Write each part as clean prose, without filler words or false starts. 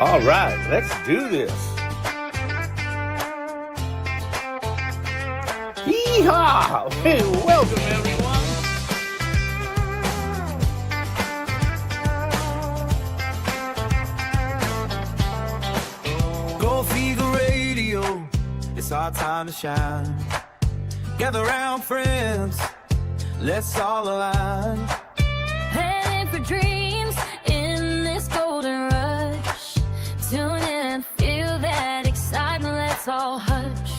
All right, let's do this. Yeehaw! Hey, welcome everyone. Go Fever Radio, it's our time to shine. Gather round friends, let's all align. Heading for dreams in this golden rush. Tune in, feel that excitement, let's all hush.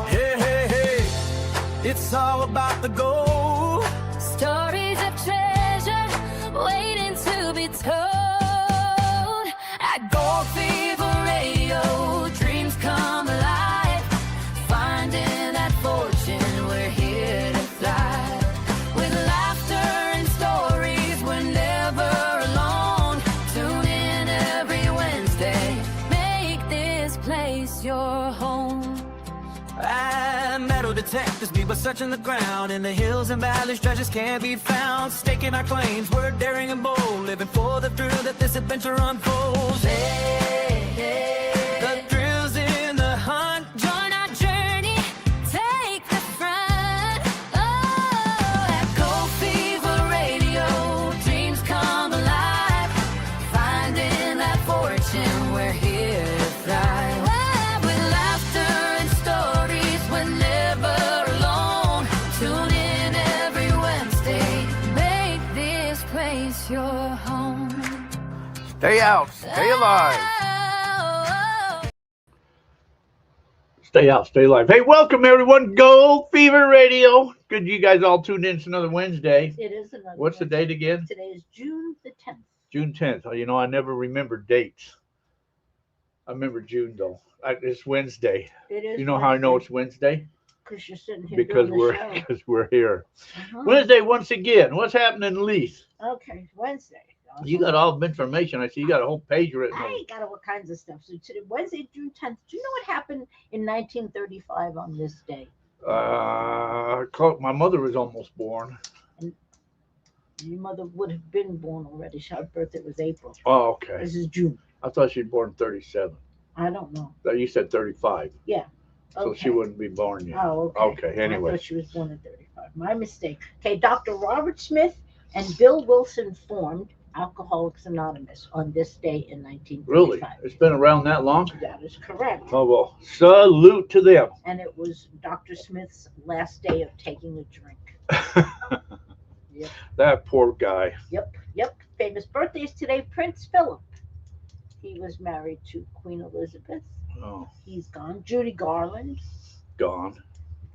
Hey, hey, hey, it's all about the gold. Stories of treasure waiting to be told. At Gold Fever Radio, dreams come alive. Finding that fortune, we're here to thrive. With laughter and stories, we're never alone. Tune in every Wednesday, make this place your home. And metal detectors be but searching the ground. In the hills and valleys, treasures can't be found. Staking our claims, we're daring and bold. Living for the thrill that this adventure unfolds. Hey, hey, the thrill's in the hunt. Join our journey, take the front. Oh, at Gold Fever Radio, dreams come alive. Finding that fortune, we're here to thrive. Oh, with laughter and stories, we're never alone. Tune in every Wednesday, make this place your home. Stay out, stay alive. Oh, Stay out, stay alive. Hey, welcome everyone. Gold Fever Radio. Good you guys all tuned in. It's another Wednesday. It is another. What's the Wednesday. date again? Today is June the 10th. June 10th. Oh, you know, I never remember dates. I remember June though. It's Wednesday. It is. You know how I know it's Wednesday? Because you're sitting here Because doing the show. we're here. Uh-huh. Wednesday once again. What's happening, Lise? Okay, Wednesday. You got all the information. I see you got a whole page written. I got all kinds of stuff. So today, Wednesday, June 10th. Do you know what happened in 1935 on this day? My mother was almost born. Your mother would have been born already. Her birthday was April. Oh, okay. This is June. I thought she'd born in 37. I don't know. You said 35. Yeah. So Okay. she wouldn't be born yet. Oh, okay. Okay, anyway. I thought she was born in 35. My mistake. Okay, Dr. Robert Smith and Bill Wilson formed Alcoholics Anonymous on this day in 1935. Really? It's been around that long? That is correct. Oh, well, salute to them. And it was Dr. Smith's last day of taking a drink. Yep. That poor guy. Yep. Famous birthdays today. Prince Philip. He was married to Queen Elizabeth. Oh, He's gone. Judy Garland. gone.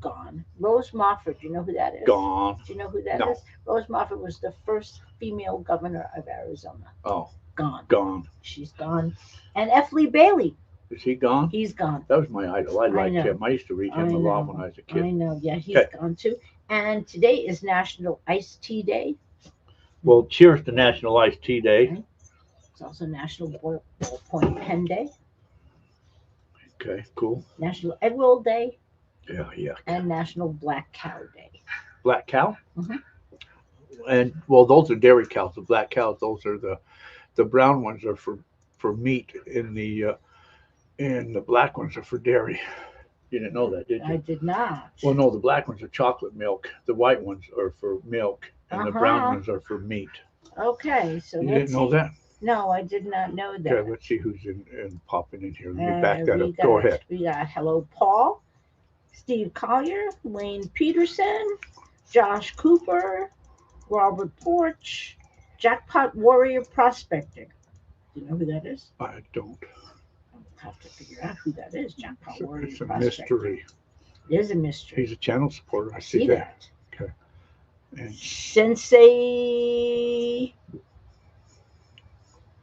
Gone. Rose Moffat. Do you know who that is? Gone. Do you know who that No. is? Rose Moffat was the first female governor of Arizona. Oh, Gone. gone. She's gone. And F. Lee Bailey. Is he gone? He's gone. That was my idol. I liked know. him. I used to read I him a lot know. when I was a I kid. know. Yeah, he's Okay. gone too. And today is National Iced Tea Day. Well, cheers to National Iced Tea Day. It's also National Ballpoint Pen Day, Okay, cool. National Egg Roll Day, Yeah. and National Black Cow Day. Black cow? Mhm. And, well, those are dairy cows. The black cows, those are the brown ones are for meat, and the black ones are for dairy. You didn't know that, did I you? did not. Well, no, the black ones are chocolate milk. The white ones are for milk, and the brown Uh-huh. ones are for meat. Okay, so You let's didn't know see. that? No, I did not know that. Okay, let's see who's in popping in here. Let me back that we up. Go got- ahead. We got Hello Paul, Steve Collier, Wayne Peterson, Josh Cooper, Robert Porch, Jackpot Warrior Prospecting. Do you know who that is? I don't. I'll have to figure out who that is. Jackpot It's a, Warrior it's a Prospecting. mystery. It is a mystery. He's a channel supporter. I see See that. that? Okay. And Sensei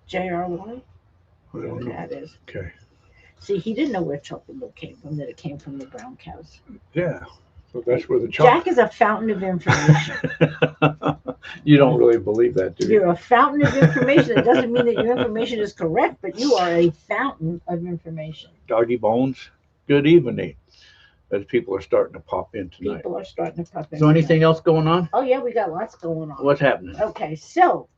J.R. White. I don't Who know. that is. Okay. See, he didn't know where chocolate milk came from, that it came from the brown cows. Yeah. So that's where the Jack chocolate. is a fountain of information. You don't really believe that, do you? You're a fountain of information. It doesn't mean that your information is correct, but you are a fountain of information. Doggy Bones, good evening. As people are starting to pop in tonight. People are starting to pop in. So anything else going on? Oh, yeah, we got lots going on. What's happening? Okay, so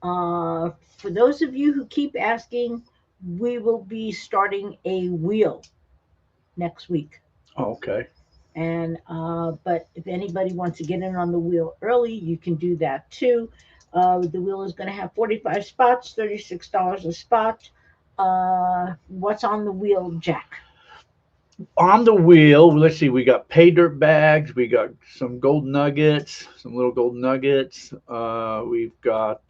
For those of you who keep asking, we will be starting a wheel next week. Oh, okay. And but if anybody wants to get in on the wheel early, you can do that too. The wheel is going to have 45 spots, $36 a spot. What's on the wheel, Jack? On the wheel, let's see, we got pay dirt bags, we got some gold nuggets, some little gold nuggets. We've got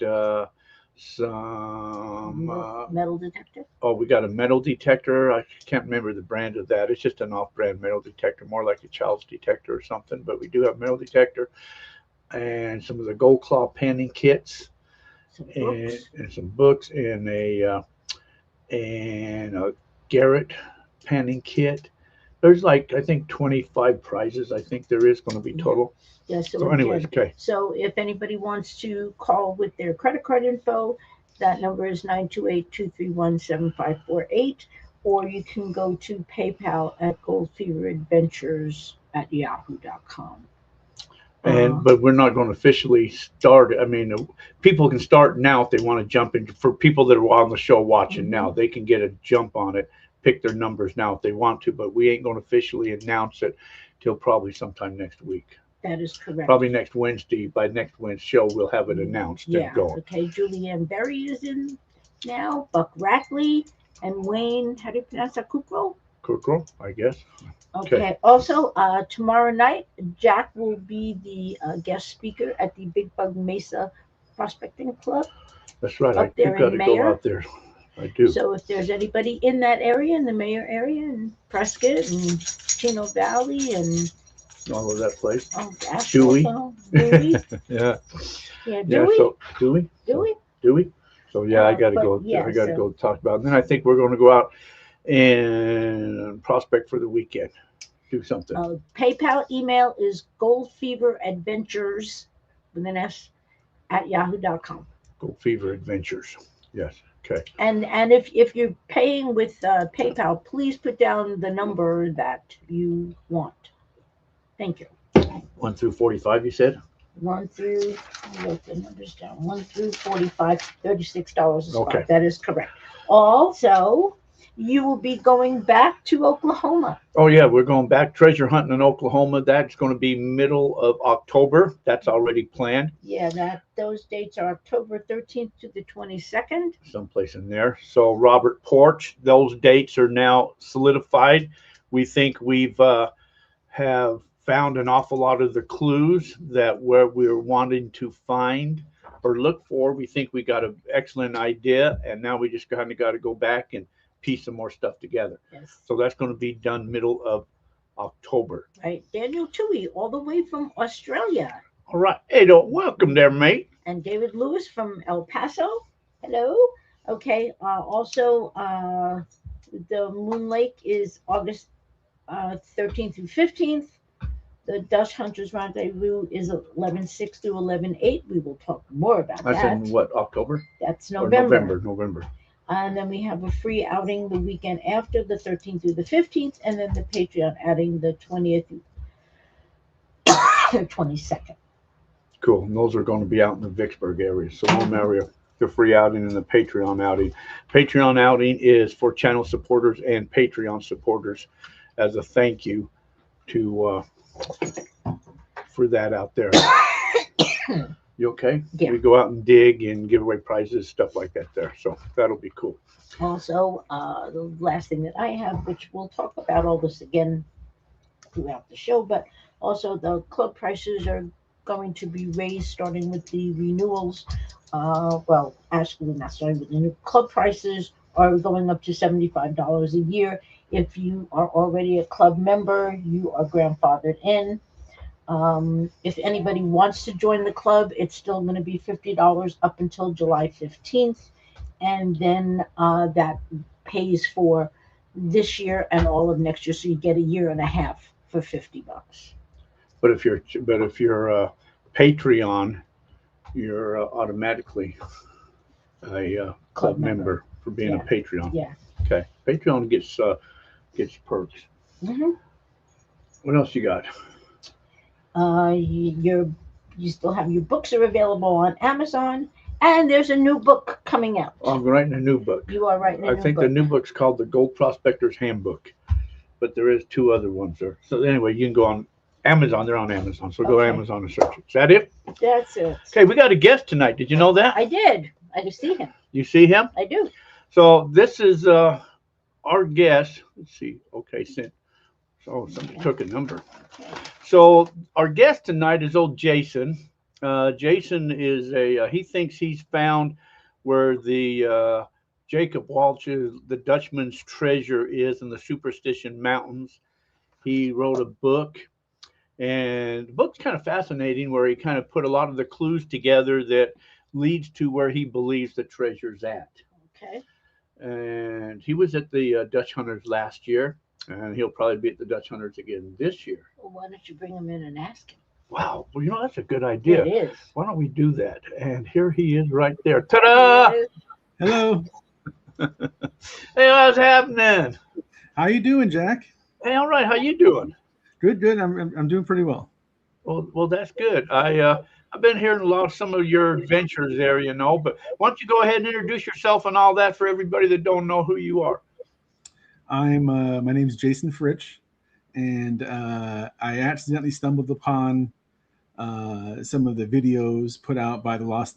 some. Metal detector. Oh, we got a metal detector. I can't remember the brand of that. It's just an off-brand metal detector, more like a child's detector or something. But we do have metal detector and some of the gold claw panning kits Some and, books. and some books and a Garrett panning kit. There's like I think 25 prizes. I think there is going to be total. Yeah, so So, anyways, again, okay. so if anybody wants to call with their credit card info, that number is 928-231-7548, or you can go to PayPal at goldfeveradventures@yahoo.com. And but we're not going to officially start. I mean, people can start now if they want to jump in. For people that are on the show watching now, they can get a jump on it, pick their numbers now if they want to. But we ain't going to officially announce it till probably sometime next week. That is correct. Probably next Wednesday. By next Wednesday's show, we'll have it announced Yeah. and going. Okay. Julianne Berry is in now. Buck Rackley and Wayne. How do you pronounce that? Kukro? Kukro, I guess. Okay. Also, tomorrow night, Jack will be the guest speaker at the Big Bug Mesa Prospecting Club. That's right. Up I there do got to in go Mayor. out there. I do. So if there's anybody in that area, in the Mayor area, and Prescott and Chino Valley and All of that place. Ash Dewey. also, Dewey. Yeah. Yeah, Yeah. Dewey. So Dewey. Dewey. Dewey. So yeah, I got to But, go. yeah, I got to so- go talk about it. And then I think we're going to go out and prospect for the weekend. Do something. PayPal email is goldfeveradventures with an S at yahoo.com. Gold Fever Adventures. Yes. Okay. And if you're paying with PayPal, please put down the number that you want. Thank you. 1 through 45, you said? 1 through, wrote the numbers down, 1 through 45, $36 a spot. Okay. That is correct. Also, you will be going back to Oklahoma. Oh yeah, we're going back treasure hunting in Oklahoma. That's going to be middle of October. That's already planned. Yeah, those dates are October 13th to the 22nd. Someplace in there. So Robert Porch, those dates are now solidified. We think we've have found an awful lot of the clues that where we're wanting to find or look for. We think we got an excellent idea, and now we just kind of got to go back and piece some more stuff together. Yes. So that's going to be done middle of October. Right. Daniel Toohey, all the way from Australia. All right. Hey, welcome there, mate. And David Lewis from El Paso. Hello. Okay. Also, the Moon Lake is August 13th through 15th. The Dutch Hunters Rendezvous is 11/6 through 11/8. We will talk more about That's that. in what, October? That's Or November. November. And then we have a free outing the weekend after, the 13th through the 15th, and then the Patreon outing the 20th through 22nd. Cool. And those are going to be out in the Vicksburg area, Salome area. The free outing and the Patreon outing. Patreon outing is for channel supporters and Patreon supporters as a thank you to for that out there. You okay? Yeah. We go out and dig and give away prizes, stuff like that there. So that'll be cool. Also, the last thing that I have, which we'll talk about all this again throughout the show, but also the club prices are going to be raised starting with the renewals. Well, actually not starting with the new club prices are going up to $75 a year. If you are already a club member, you are grandfathered in. If anybody wants to join the club, it's still going to be $50 up until July 15th. And then that pays for this year and all of next year. So you get a year and a half for $50. But if you're a Patreon, you're automatically a club member for being Yeah. a Patreon. Yeah. Okay. Patreon gets perks. Mm-hmm. What else you got? You still have your books are available on Amazon, And there's a new book coming out. I'm writing a new book. You are writing a I new think book. the new book's called The Gold Prospector's Handbook, but there is 2 other ones there. So anyway, you can go on Amazon. They're on Amazon, so go to Okay. Amazon and search it. Is that it? That's it. Okay, we got a guest tonight. Did you know that? I did. I just see him. You see him? I do. So this is our guest. Let's see. Okay, sent. So somebody took a number. So our guest tonight is old Jason. Jason is he thinks he's found where the Jacob Walsh's The Dutchman's Treasure is in the Superstition Mountains. He wrote a book, and the book's kind of fascinating where he kind of put a lot of the clues together that leads to where he believes the treasure's at. Okay. And he was at the Dutch Hunters last year, and he'll probably be at the Dutch Hunters again this year. Well, why don't you bring him in and ask him? Wow. Well, that's a good idea. It is. Why don't we do that? And here he is right there. Ta-da! Hello. Hey, what's happening? How you doing, Jack? Hey, all right. How you doing? Good, good. I'm doing pretty well. Well, that's good. I've been hearing a lot of some of your adventures there, but why don't you go ahead and introduce yourself and all that for everybody that don't know who you are? I'm my name's Jason Fritsch, and I accidentally stumbled upon some of the videos put out by the Lost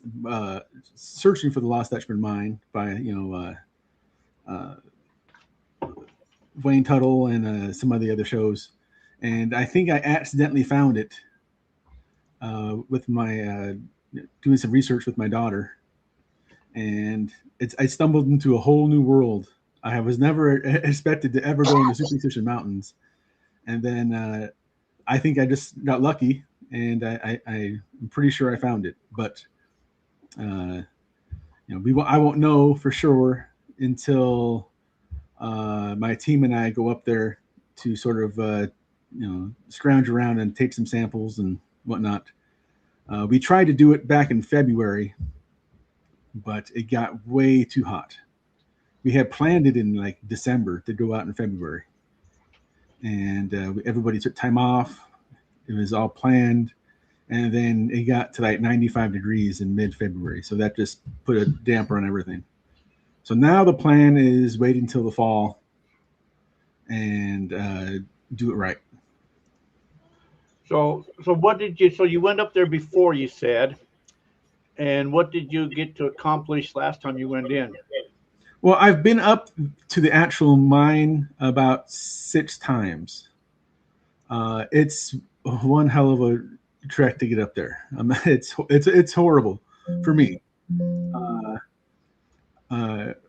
searching for the Lost Dutchman Mine by Wayne Tuttle and some of the other shows, and I think I accidentally found it with my doing some research with my daughter, and I stumbled into a whole new world. I was never expected to ever go into Superstition Mountains, and then I think I just got lucky, and I'm pretty sure I found it. But I won't know for sure until my team and I go up there to sort of scrounge around and take some samples and whatnot. We tried to do it back in February, but it got way too hot. We had planned it in like December to go out in February, and everybody took time off. It was all planned, and then it got to like 95 degrees in mid-February, so that just put a damper on everything. So now the plan is wait until the fall and do it right. So what did you? So you went up there before, you said, and what did you get to accomplish last time you went in? Well, I've been up to the actual mine about 6 times. It's one hell of a trek to get up there. It's horrible for me. The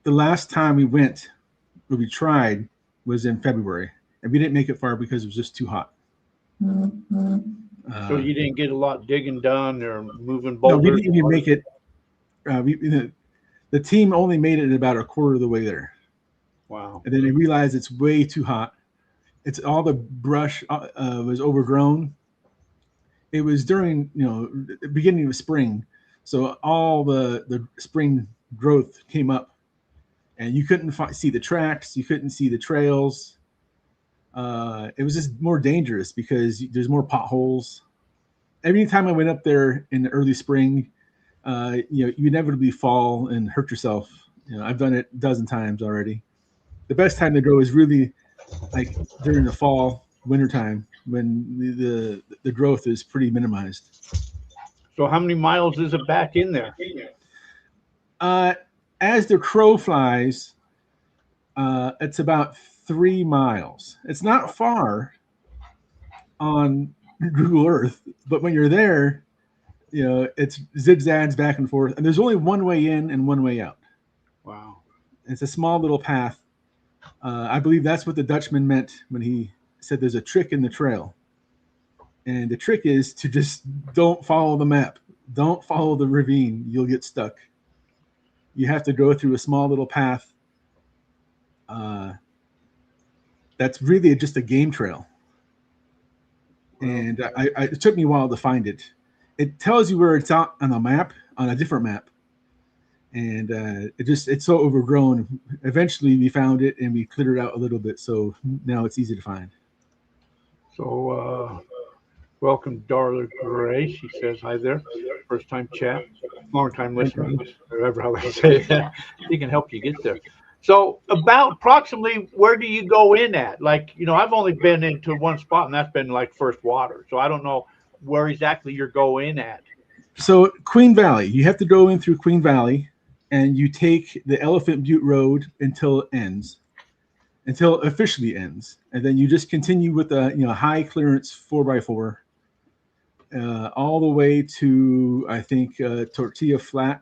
last time we tried was in February, and we didn't make it far because it was just too hot. So you didn't get a lot digging done or moving No, boulders? we didn't even make it. The team only made it about a quarter of the way there. Wow. And then they realized it's way too hot. It's all the brush was overgrown. It was during the beginning of spring, so all the spring growth came up, and you couldn't see the tracks. You couldn't see the trails. It was just more dangerous because there's more potholes. Every time I went up there in the early spring, you inevitably fall and hurt yourself. I've done it a dozen times already. The best time to go is really like during the fall, wintertime, when the growth is pretty minimized. So how many miles is it back in there? As the crow flies, it's about 3 miles. It's not far on Google Earth, but when you're there, it's zigzags back and forth, and there's only one way in and one way out. Wow. It's a small little path. I believe that's what the Dutchman meant when he said there's a trick in the trail. And the trick is to just don't follow the map. Don't follow the ravine. You'll get stuck. You have to go through a small little path. That's really just a game trail. And it took me a while to find it. It tells you where it's out on a map, on a different map. And it's so overgrown. Eventually we found it and we cleared it out a little bit. So now it's easy to find. So welcome, Darla Gray. She says hi there. First time chat. long time listeners, whatever how they say it. He can help you get there. So about approximately where do you go in at? Like, I've only been into one spot and that's been like First Water. So I don't know where exactly you're going at. So Queen Valley, you have to go in through Queen Valley, and you take the Elephant Butte Road until it ends, until it officially ends, and then you just continue with a high clearance 4x4 all the way to I think Tortilla Flat.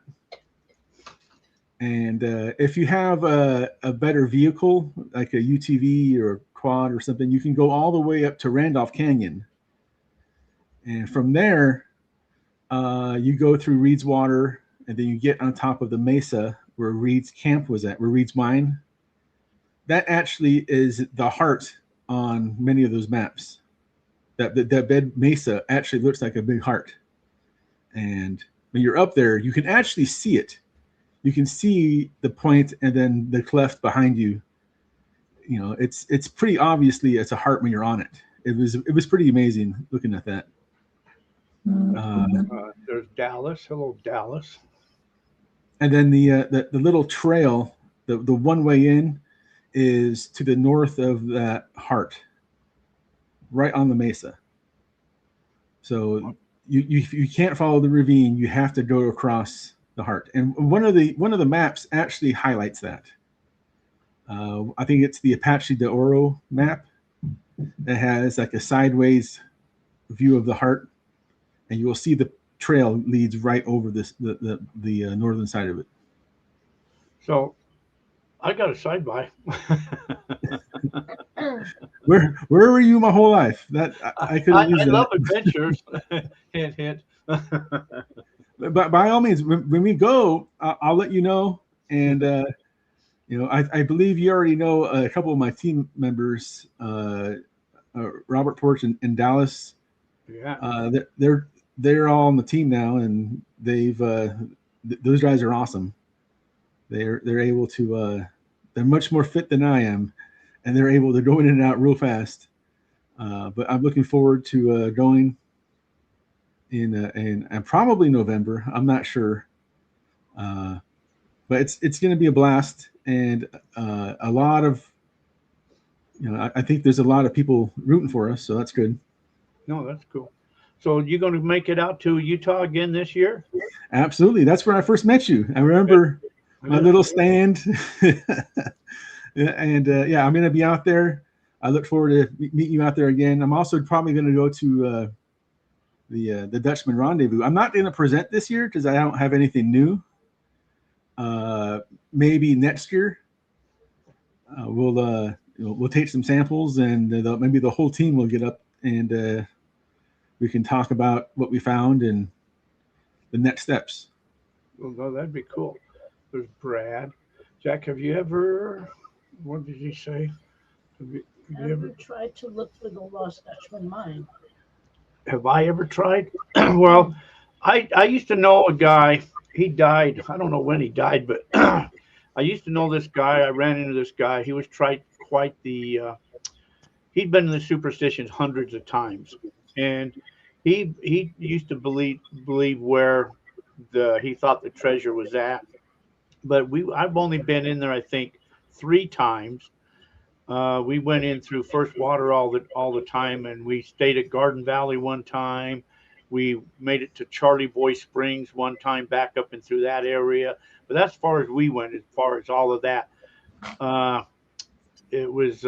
And if you have a better vehicle like a UTV or a quad or something, you can go all the way up to Randolph Canyon, and from there you go through Reed's Water, and then you get on top of the mesa where Reed's camp was at, where Reed's mine. That actually is the heart on many of those maps. That bed mesa actually looks like a big heart. And when you're up there, you can actually see it. You can see the point and then the cleft behind you. It's pretty obviously it's a heart when you're on it. It was pretty amazing looking at that. There's Dallas. Hello, Dallas. And then the little trail, the one way in, is to the north of that heart, right on the mesa. So you can't follow the ravine. You have to go across the heart. And one of the maps actually highlights that. I think it's the Apache de Oro map that has like a sideways view of the heart, and you will see the trail leads right over the northern side of it. So I got a side by. Where were you my whole life? That I could have used I that. love adventures. Hint, hint. But by all means, when we go, I'll let you know. And I believe you already know a couple of my team members, Robert Porch and Dallas. Yeah. They're all on the team now, and they've those guys are awesome. They're able to they're much more fit than I am, and they're able to go in and out real fast. But I'm looking forward to going in probably November. I'm not sure, but it's going to be a blast, and a lot of I think there's a lot of people rooting for us, so that's good. No, that's cool. So you're going to make it out to Utah again this year? Absolutely. That's where I first met you. I remember my little stand. And yeah, I'm going to be out there. I look forward to meeting you out there again. I'm also probably going to go to the Dutchman Rendezvous. I'm not going to present this year because I don't have anything new. Maybe next year we'll take some samples, and maybe the whole team will get up, and we can talk about what we found and the next steps. Well, no, that'd be cool. There's Brad. Jack, have you ever, what did he say? Have you ever tried to look for the lost Dutchman mine? Have I ever tried? Well, I used to know a guy. He died. I don't know when he died, but I used to know this guy. I ran into this guy. He was quite the. He'd been in the superstitions hundreds of times, and he used to believe where he thought the treasure was at. But I've only been in there, I think, 3 times. We went in through First Water all the time, and we stayed at Garden Valley one time. We made it to Charlie Boy Springs one time, back up and through that area. But that's as far as we went, as far as all of that. It was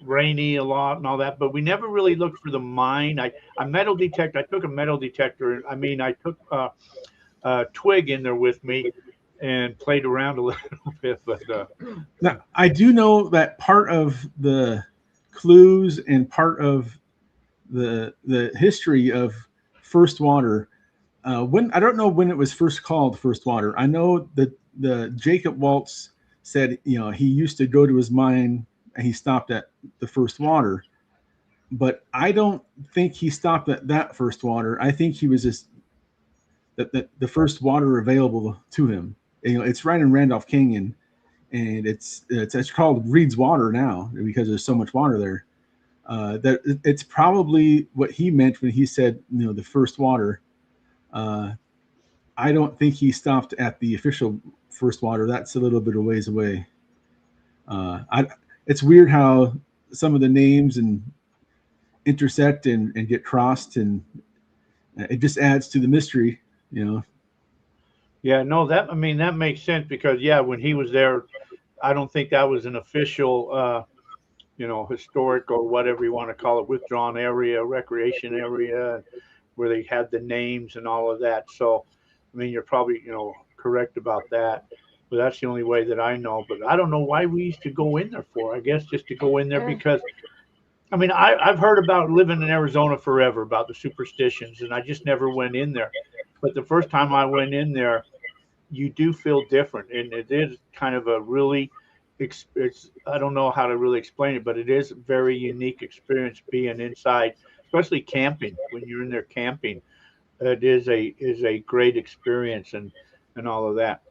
rainy a lot and all that, but we never really looked for the mine. I took a metal detector. I took a twig in there with me and played around a little bit. But now, I do know that part of the clues and part of the history of First Water, when I don't know when it was first called First Water. I know that the Jacob Waltz said he used to go to his mine and he stopped at the First Water, but I don't think he stopped at that First Water. I think he was just the first water available to him. It's right in Randolph Canyon, and it's called Reed's Water now because there's so much water there. That it's probably what he meant when he said the first water. I don't think he stopped at the official first water. That's a little bit of ways away. It's weird how some of the names and intersect and get crossed, and it just adds to the mystery, you know. Yeah, no, that makes sense because yeah, when he was there, I don't think that was an official, historic or whatever you want to call it, withdrawn area, recreation area, where they had the names and all of that. So, I mean, you're probably, correct about that. But that's the only way that I know. But I don't know why we used to go in there for. I guess just to go in there because, I mean, I've heard about living in Arizona forever about the superstitions, and I just never went in there. But the first time I went in there, you do feel different, and it is kind of a really it's I don't know how to really explain it, but it is a very unique experience being inside, especially camping. When you're in there camping, it is a great experience and all of that.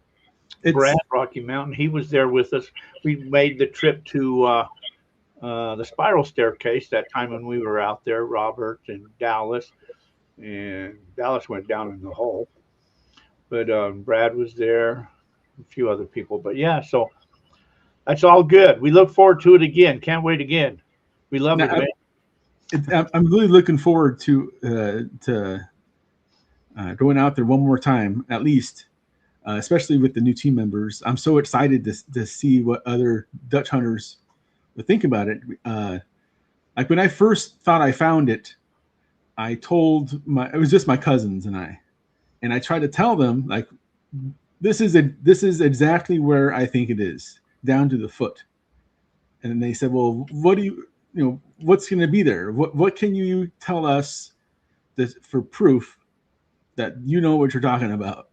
It's Brad Rocky Mountain, he was there with us. We made the trip to the spiral staircase that time when we were out there. Robert and Dallas went down in the hole, but Brad was there, a few other people. But yeah, so that's all good. We look forward to it again. Can't wait again. We love now, it, man. I'm really looking forward to going out there one more time at least, especially with the new team members. I'm so excited to see what other Dutch hunters would think about it. Like when I first thought I found it, it was just my cousins and I tried to tell them like this is exactly where I think it is, down to the foot. And they said, well, what do what's going to be there? What can you tell us for proof that you know what you're talking about?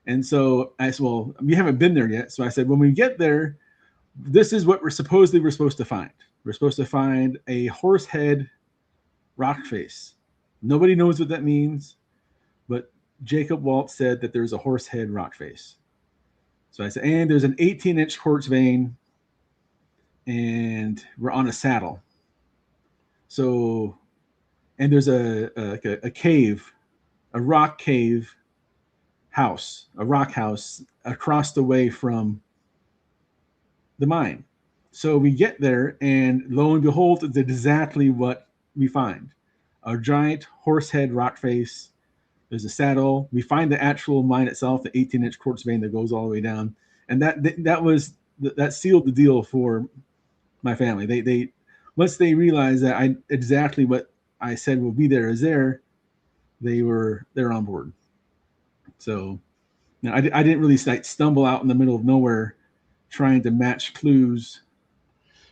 And so I said, well, we haven't been there yet. So I said, when we get there, this is what we're supposed to find. We're supposed to find a horse head rock face. Nobody knows what that means, but Jacob Walt said that there's a horse head rock face. So I said, and there's an 18-inch quartz vein, and we're on a saddle. So, and there's a cave, a rock cave house, a rock house across the way from the mine. So we get there, and lo and behold, it's exactly what we find. A giant horse head rock face. There's a saddle. We find the actual mine itself, the 18-inch quartz vein that goes all the way down. And that sealed the deal for my family. They once they realized that exactly what I said will be there is there, they're on board. So I didn't really stumble out in the middle of nowhere trying to match clues.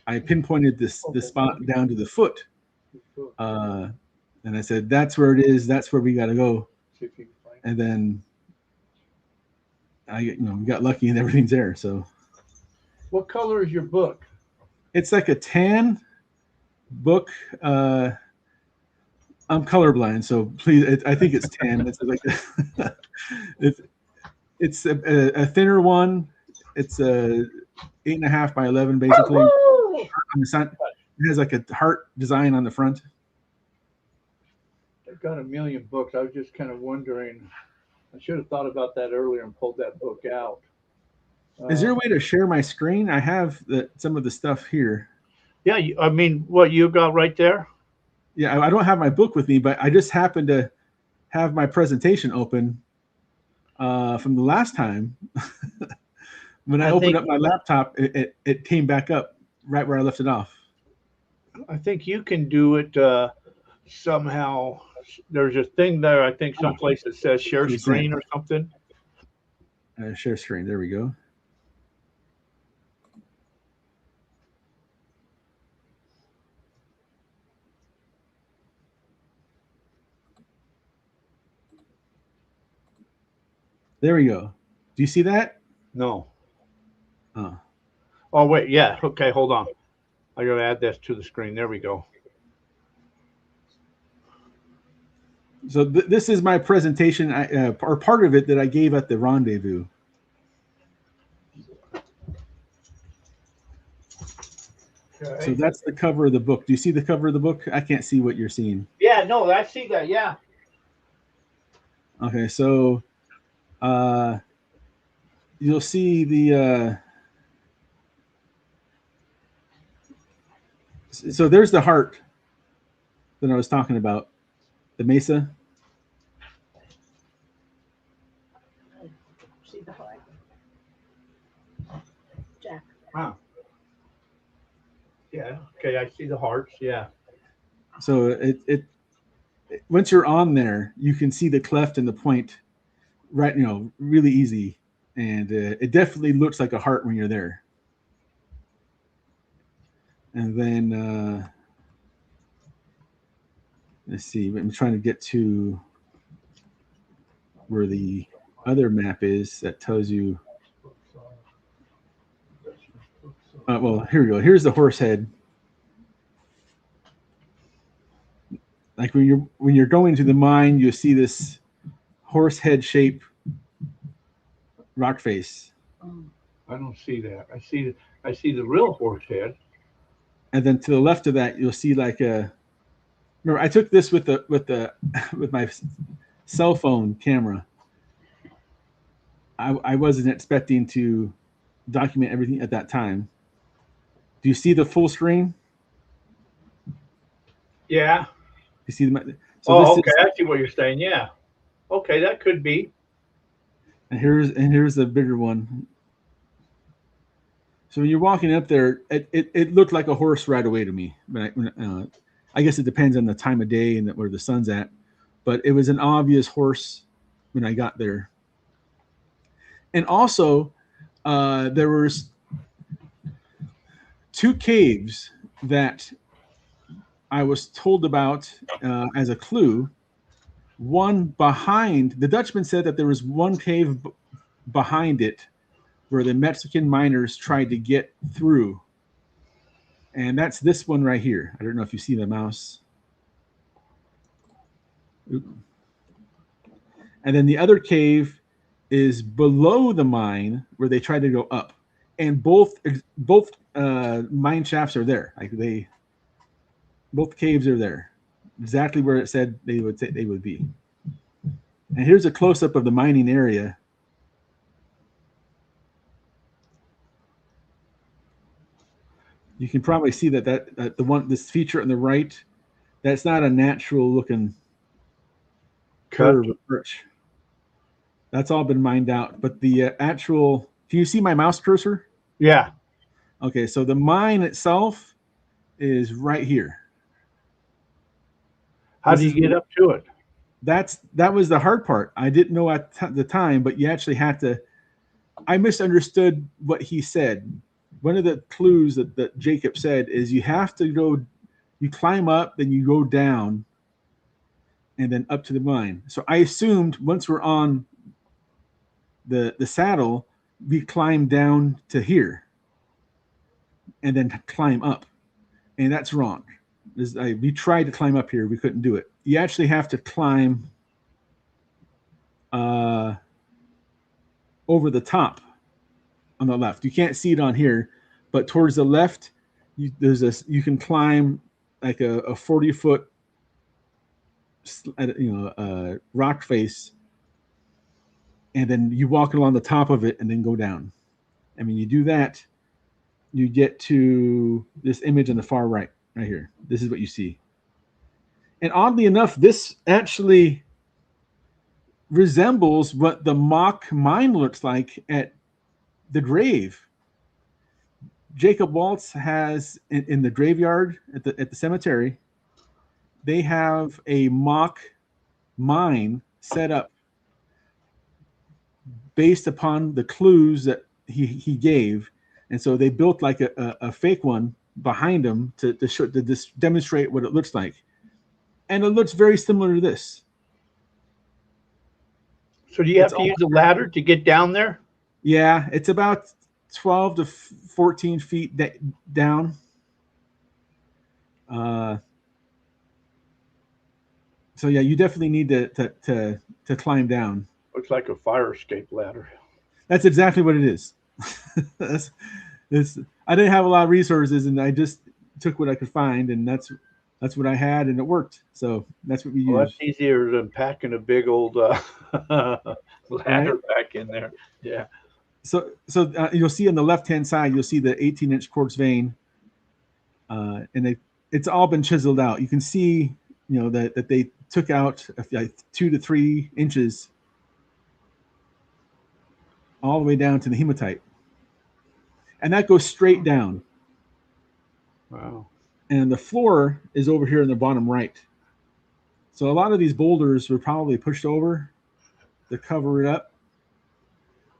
I pinpointed this spot down to the foot, and I said, "That's where it is. That's where we got to go." And then we got lucky and everything's there. So, What color is your book? it's like a tan book. I'm colorblind, so please. I think it's tan. It's like it's a thinner one. It's a 8.5 by 11, basically. On the side, it has like a heart design on the front. I've got a million books. I was just kind of wondering. I should have thought about that earlier and pulled that book out. Is there a way to share my screen? I have some of the stuff here. Yeah, I mean, what you got right there? Yeah, I don't have my book with me, but I just happened to have my presentation open from the last time. When I opened up my laptop, it came back up right where I left it off. I think you can do it somehow. There's a thing there, I think, someplace that says share screen or something. Share screen. There we go. There we go. Do you see that? No. Oh. Oh, wait. Yeah. Okay. Hold on. I got to add this to the screen. There we go. So this is my presentation, or part of it that I gave at the rendezvous. Okay. So that's the cover of the book. Do you see the cover of the book? I can't see what you're seeing. Yeah, no, I see that. Yeah. Okay, so you'll see the so there's the heart that I was talking about, the mesa. See the heart. Jack. Wow. Yeah. Okay. I see the hearts. Yeah. So it once you're on there, you can see the cleft and the point, right? Really easy, and it definitely looks like a heart when you're there. And then let's see. I'm trying to get to where the other map is that tells you. Well, here we go. Here's the horse head. Like when you're going to the mine, you see this horse head shape rock face. I don't see that. I see the real horse head. And then to the left of that, you'll see like a. Remember, I took this with with my cell phone camera. I wasn't expecting to document everything at that time. Do you see the full screen? Yeah. You see the. So okay. I see what you're saying. Yeah. Okay, that could be. And here's the bigger one. So when you're walking up there, it looked like a horse right away to me. But I guess it depends on the time of day and where the sun's at. But it was an obvious horse when I got there. And also, there was 2 caves that I was told about as a clue. One behind, the Dutchman said that there was one cave behind it where the Mexican miners tried to get through. And that's this one right here. I don't know if you see the mouse. Oop. And then the other cave is below the mine where they tried to go up. And both mine shafts are there. Like both caves are there. Exactly where it said they would be. And here's a close-up of the mining area. You can probably see that this feature on the right, that's not a natural looking curve of perch. That's all been mined out. But the actual, can you see my mouse cursor? Yeah. Okay, so the mine itself is right here. How do you get up to it? That was the hard part. I didn't know at the time, but you actually had to. I misunderstood what he said. One of the clues that Jacob said is you have to go, you climb up, then you go down, and then up to the mine. So I assumed once we're on the saddle, we climb down to here, and then climb up, and that's wrong. We tried to climb up here, we couldn't do it. You actually have to climb over the top on the left. You can't see it on here, but towards the left, you can climb like a 40-foot rock face, and then you walk along the top of it and then go down. I mean, you do that, you get to this image on the far right here. This is what you see. And oddly enough, this actually resembles what the mock mine looks like at the grave. Jacob Waltz has in the graveyard at the cemetery, they have a mock mine set up based upon the clues that he gave, and so they built like a fake one behind him to demonstrate what it looks like, and it looks very similar to this. So do you have to use a ladder to get down there? Yeah, it's about 12 to 14 feet down. So yeah, you definitely need to climb down. Looks like a fire escape ladder. That's exactly what it is. I didn't have a lot of resources, and I just took what I could find, and that's what I had, and it worked. So that's what we used. That's easier than packing a big old ladder right? back in there. Yeah. So you'll see on the left-hand side, you'll see the 18-inch quartz vein, and it's all been chiseled out. You can see, that they took out like 2 to 3 inches all the way down to the hematite, and that goes straight down. Wow. And the floor is over here in the bottom right. So a lot of these boulders were probably pushed over to cover it up.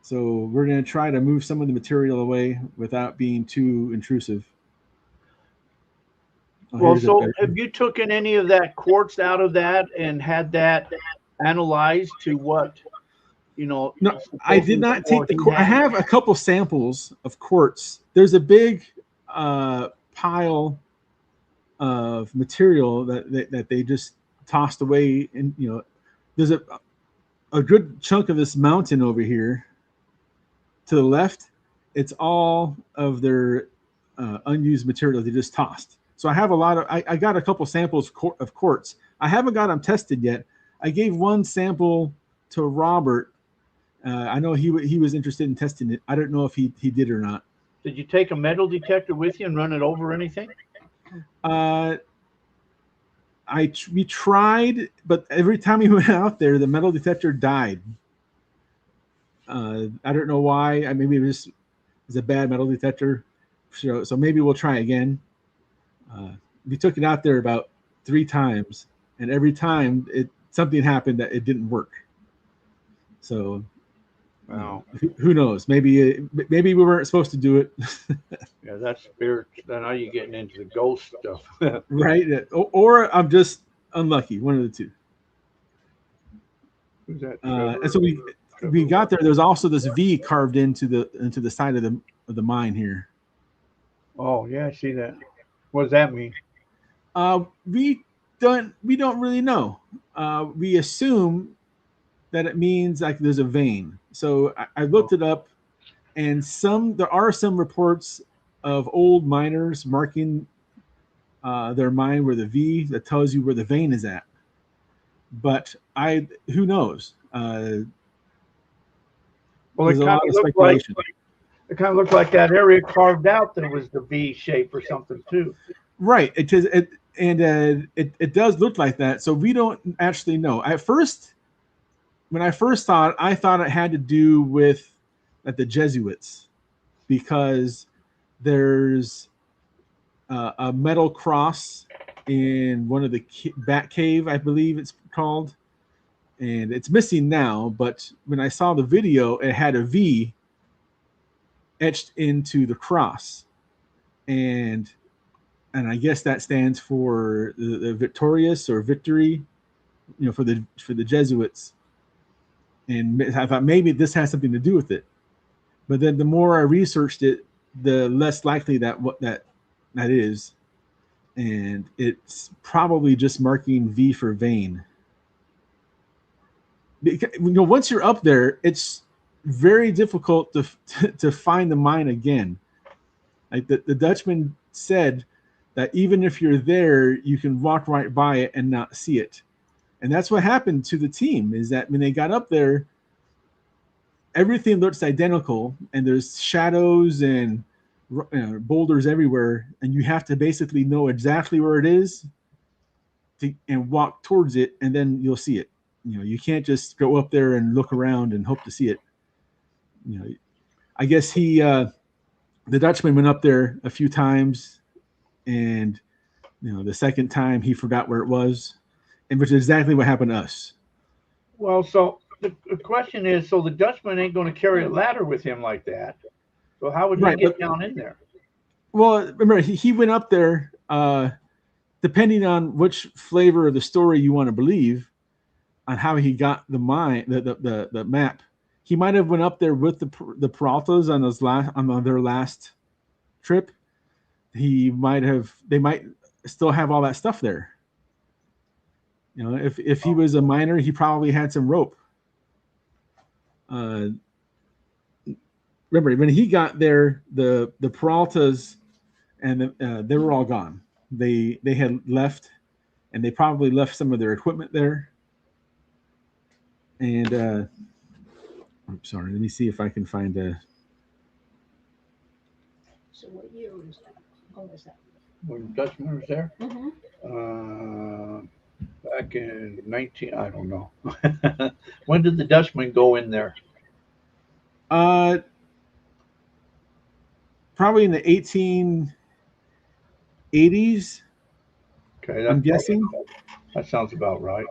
So we're going to try to move some of the material away without being too intrusive. Well, so have you taken any of that quartz out of that and had that analyzed to what, No, I did not take the quartz. I have a couple samples of quartz. There's a big pile of material that they just tossed away, and there's a good chunk of this mountain over here to the left. It's all of their unused material they just tossed. So I have a lot of, I got a couple samples of quartz. I haven't got them tested yet. I gave one sample to Robert. I know he was interested in testing it. I don't know if he did or not. Did you take a metal detector with you and run it over anything? We tried, but every time we went out there, the metal detector died. I don't know why. Maybe it was a bad metal detector. So maybe we'll try again. We took it out there about 3 times, and every time something happened that it didn't work. So, wow. Who knows? Maybe we weren't supposed to do it. Yeah, that's spirit. Now you're getting into the ghost stuff, right? Or I'm just unlucky. One of the two. Who's that? And so we got there. There's also this V carved into the side of the mine here. Oh yeah, I see that. What does that mean? We don't really know. We assume that it means like there's a vein. So I looked it up, and there are some reports of old miners marking their mine with a V that tells you where the vein is at. But who knows? Well, it kind of looked like that area carved out that was the V shape or something too. Right. It does look like that. So we don't actually know. When I first thought it had to do with the Jesuits, because there's a metal cross in one of the Bat Cave, I believe it's called, and it's missing now. But when I saw the video, it had a V etched into the cross, and I guess that stands for the victorious or victory, for the Jesuits. And I thought maybe this has something to do with it. But then the more I researched it, the less likely that is. And it's probably just marking V for vein. Because, once you're up there, it's very difficult to find the mine again. Like the Dutchman said that even if you're there, you can walk right by it and not see it. And that's what happened to the team, is that when they got up there, everything looks identical, and there's shadows and boulders everywhere, and you have to basically know exactly where it is and walk towards it, and then you'll see it. You can't just go up there and look around and hope to see it. I guess the Dutchman went up there a few times, and the second time he forgot where it was. And which is exactly what happened to us. Well, so the question is, so the Dutchman ain't going to carry a ladder with him like that. So how would he get down in there? Well, remember, he went up there, depending on which flavor of the story you want to believe, on how he got the map. He might have went up there with the Peraltas on their last trip. They might still have all that stuff there. If he was a miner, he probably had some rope. Remember, when he got there, the Peraltas and they were all gone. They had left, and they probably left some of their equipment there. And I'm sorry, let me see if I can find So what year was that? When was that? When Dutchman was there, Mm-hmm. back in 19, I don't know. When did the Dutchman go in there? Uh, Probably in the 1880s, Okay, I'm guessing. that sounds about right.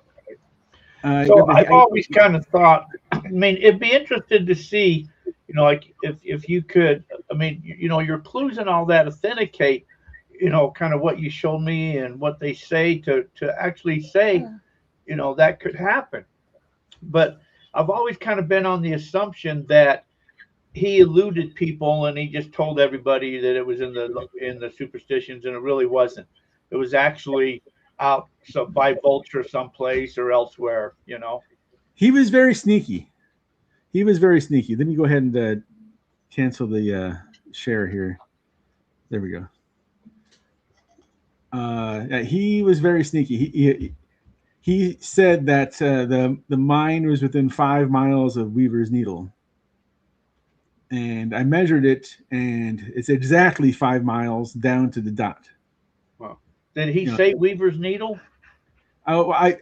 Yeah, So but I've always kind of thought, I mean, it'd be interested to see, like if you could, I mean, your clues and all that authenticate, kind of what you showed me and what they say to actually say, that could happen. But I've always kind of been on the assumption that he eluded people and he just told everybody that it was in the superstitions and it really wasn't. It was actually out by Vulture someplace or elsewhere. he was very sneaky. He was very sneaky. Let me go ahead and cancel the share here. There we go. Yeah, he was very sneaky. He said that the mine was within 5 miles of Weaver's Needle, and I measured it, and it's exactly 5 miles down to the dot. Well, did he You know, say Weaver's Needle? I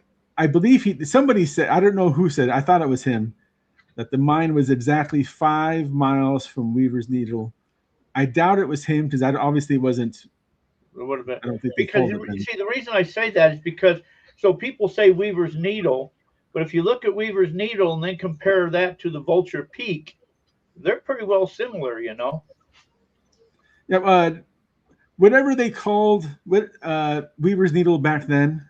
believe somebody said, I don't know who said it, I thought it was him, that the mine was exactly 5 miles from Weaver's Needle. I doubt it was him because that obviously wasn't. It would have been I don't think they because told it you then. see the reason I say that is because so people say Weaver's Needle, but if you look at Weaver's Needle and then compare that to the Vulture Peak, they're pretty well similar. Yeah, whatever they called Weaver's Needle back then,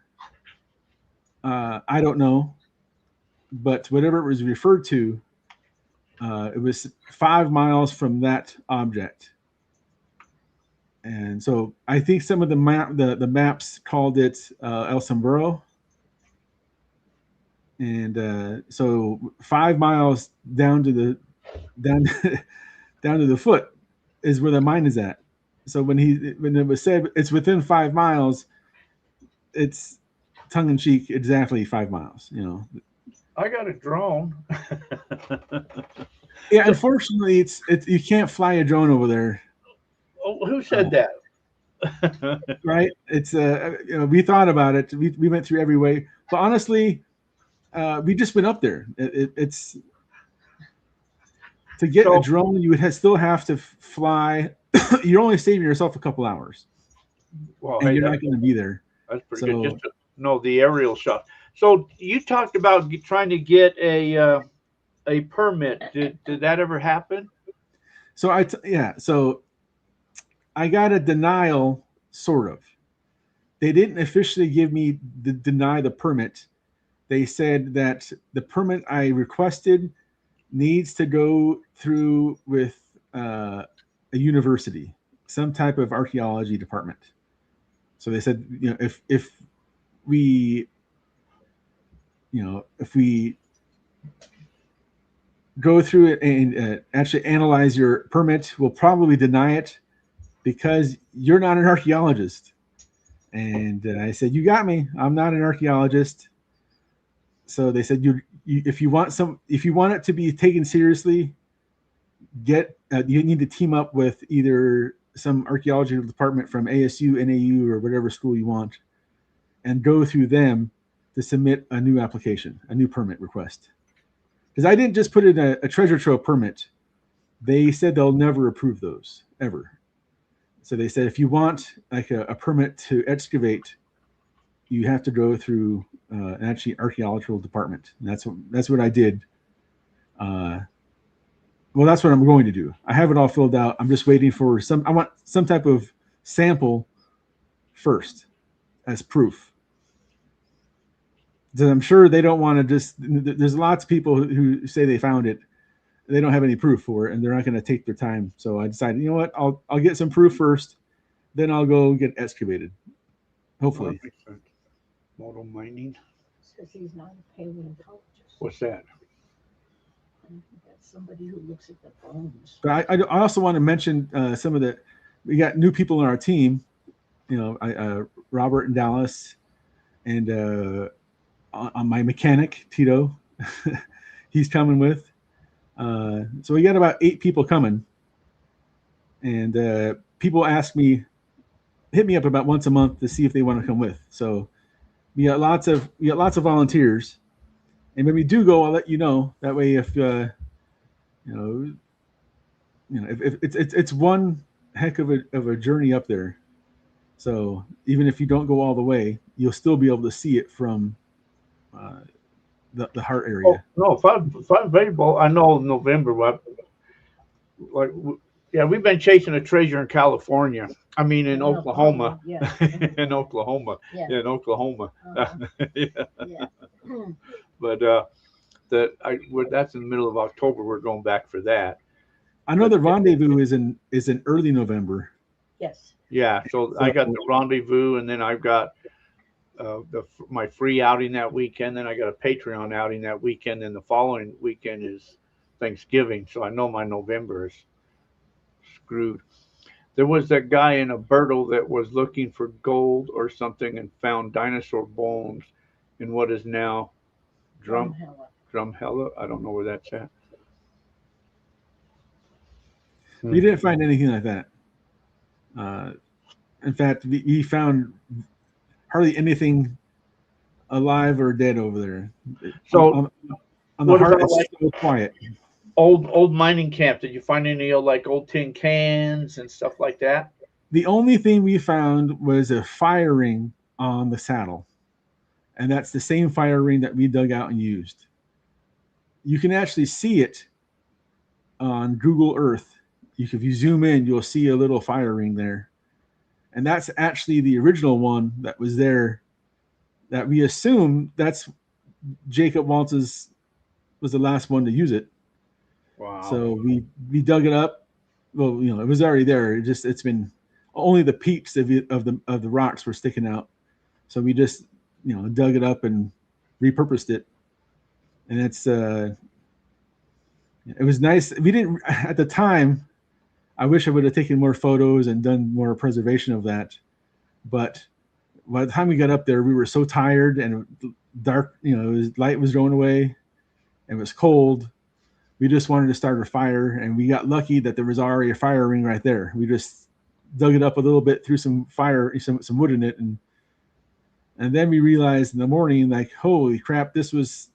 I don't know, but whatever it was referred to, it was 5 miles from that object. And so I think some of the maps called it El Sombrero, and so 5 miles down to the down down to the foot is where the mine is at. So when it was said it's within 5 miles, it's tongue in cheek, exactly 5 miles. I got a drone. Yeah, unfortunately, it's you can't fly a drone over there, Oh, who said that? right? It's we thought about it. We went through every way, but honestly, we just went up there. It's to get a So, drone, you would still have to fly. You're only saving yourself a couple hours, well, and hey, you're not going to be there. that's pretty good. So, Just to know the aerial shot. So you talked about trying to get a permit. Did that ever happen? so I got a denial, sort of. They didn't officially give me deny the permit. They said that the permit I requested needs to go through with a university, some type of archaeology department. So they said, if we, if we go through it and actually analyze your permit, we'll probably deny it because you're not an archaeologist. And I said, you got me. I'm not an archaeologist. So they said, if you want it to be taken seriously, you need to team up with either some archaeology department from ASU, NAU, or whatever school you want, and go through them to submit a new application, a new permit request. Because I didn't just put in a treasure trove permit. They said they'll never approve those, ever. So they said, if you want like a permit to excavate, you have to go through an actually archaeological department. And that's what I did. Well, that's what I'm going to do. I have it all filled out. I'm just waiting for I want some type of sample first as proof. So I'm sure they don't want to there's lots of people who say they found it. They don't have any proof for it, and they're not going to take their time. So I decided, you know what? I'll get some proof first, then I'll go get excavated. Hopefully. That makes sense. Model mining. Says he's not a paleontologist. What's that? That's somebody who looks at the bones. But I also want to mention some of we got new people on our team. Robert and Dallas, and on my mechanic Tito, he's coming with. So we got about 8 people coming. and people hit me up about once a month to see if they want to come with. So we got lots of volunteers, and when we do go, I'll let you know. That way, if you know, if it's one heck of a journey up there. So even if you don't go all the way, you'll still be able to see it from uh, the heart Oh area. no, if I'm available, I know November. Like, yeah, we've been chasing a treasure in California. I mean, in Oklahoma. Yeah. In Oklahoma. Yeah. In Oklahoma. Uh-huh. Yeah. Yeah. But that's in the middle of October. We're going back for that. I know But the rendezvous is in early November. Yes. yeah, so I So got the rendezvous, and then I've got my free outing that weekend. Then I got a Patreon outing that weekend, and the following weekend is Thanksgiving. So I know my November is screwed. There was that guy in Alberta that was looking for gold or something and found dinosaur bones in what is now Drum Drumheller. Drumhella. I don't know where that's at. we Hmm. didn't find anything like that. Uh, in fact, we found hardly anything alive or dead over there. On, So on, on the what heart, about it's like so quiet. old mining camp? Did you find any like old tin cans and stuff like that? The only thing we found was a fire ring on the saddle, and that's the same fire ring that we dug out and used. You can actually see it on Google Earth. If you zoom in, you'll see a little fire ring there, and that's actually the original one that was there. That we assume that's Jacob Waltz's was the last one to use it. Wow. So we dug it up. Well, it was already there. It's been only the peaks of the rocks were sticking out. So we just dug it up and repurposed it, and it was nice. We didn't at the time. I wish I would have taken more photos and done more preservation of that. But by the time we got up there, we were so tired and dark. Light was going away. It was cold. We just wanted to start a fire, and we got lucky that there was already a fire ring right there. We just dug it up a little bit, threw some wood in it, and then we realized in the morning, like, holy crap, this is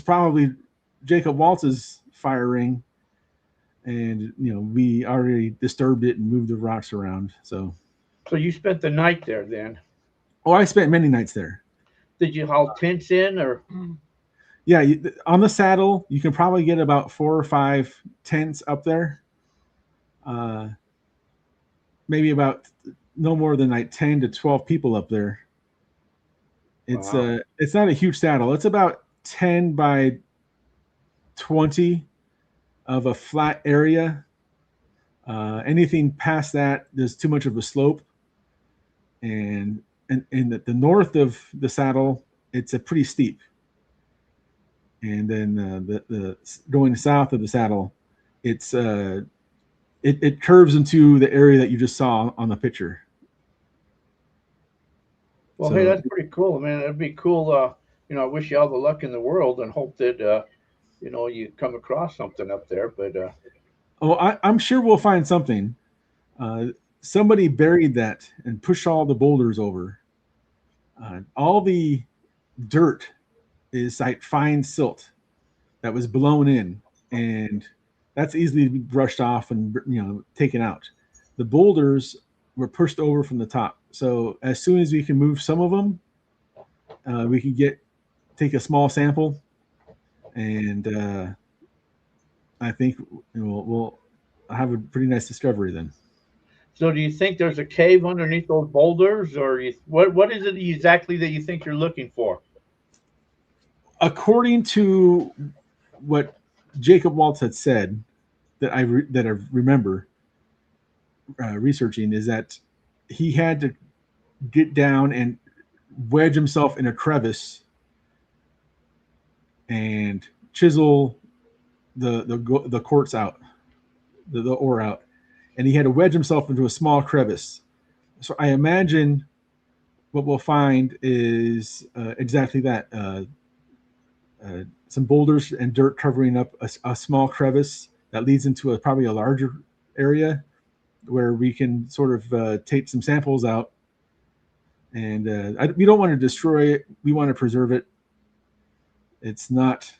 probably Jacob Waltz's fire ring, and we already disturbed it and moved the rocks around. So, So you spent the night there then? I spent many nights there. Did you haul tents in or? Yeah, on the saddle, you can probably get about 4 or 5 tents up there. Uh, Maybe about no more than like 10 to 12 people up there. Wow. It's not a huge saddle. It's about 10 by 20 of a flat area. Anything past that, there's too much of a slope. And in the north of the saddle, it's a pretty steep. And then the going south of the saddle, it curves into the area that you just saw on the picture. Well, hey, So, that's pretty cool, man. It'd be cool. I wish you all the luck in the world and hope that you come across something up there. But I'm sure we'll find something. Uh, Somebody buried that and pushed all the boulders over. All the dirt is like fine silt that was blown in, and that's easily brushed off and taken out. The boulders were pushed over from the top. So as soon as we can move some of them, we can take a small sample, and I think we'll have a pretty nice discovery then. so, do you think there's a cave underneath those boulders, or what is it exactly that you think you're looking for? According to what Jacob Waltz had said, that I remember researching, is that he had to get down and wedge himself in a crevice and chisel the quartz out, the ore out, and he had to wedge himself into a small crevice. So I imagine what we'll find is exactly that. Some boulders and dirt covering up a small crevice that leads into probably a larger area, where we can sort of take some samples out. And we don't want to destroy it. We want to preserve it. It's not,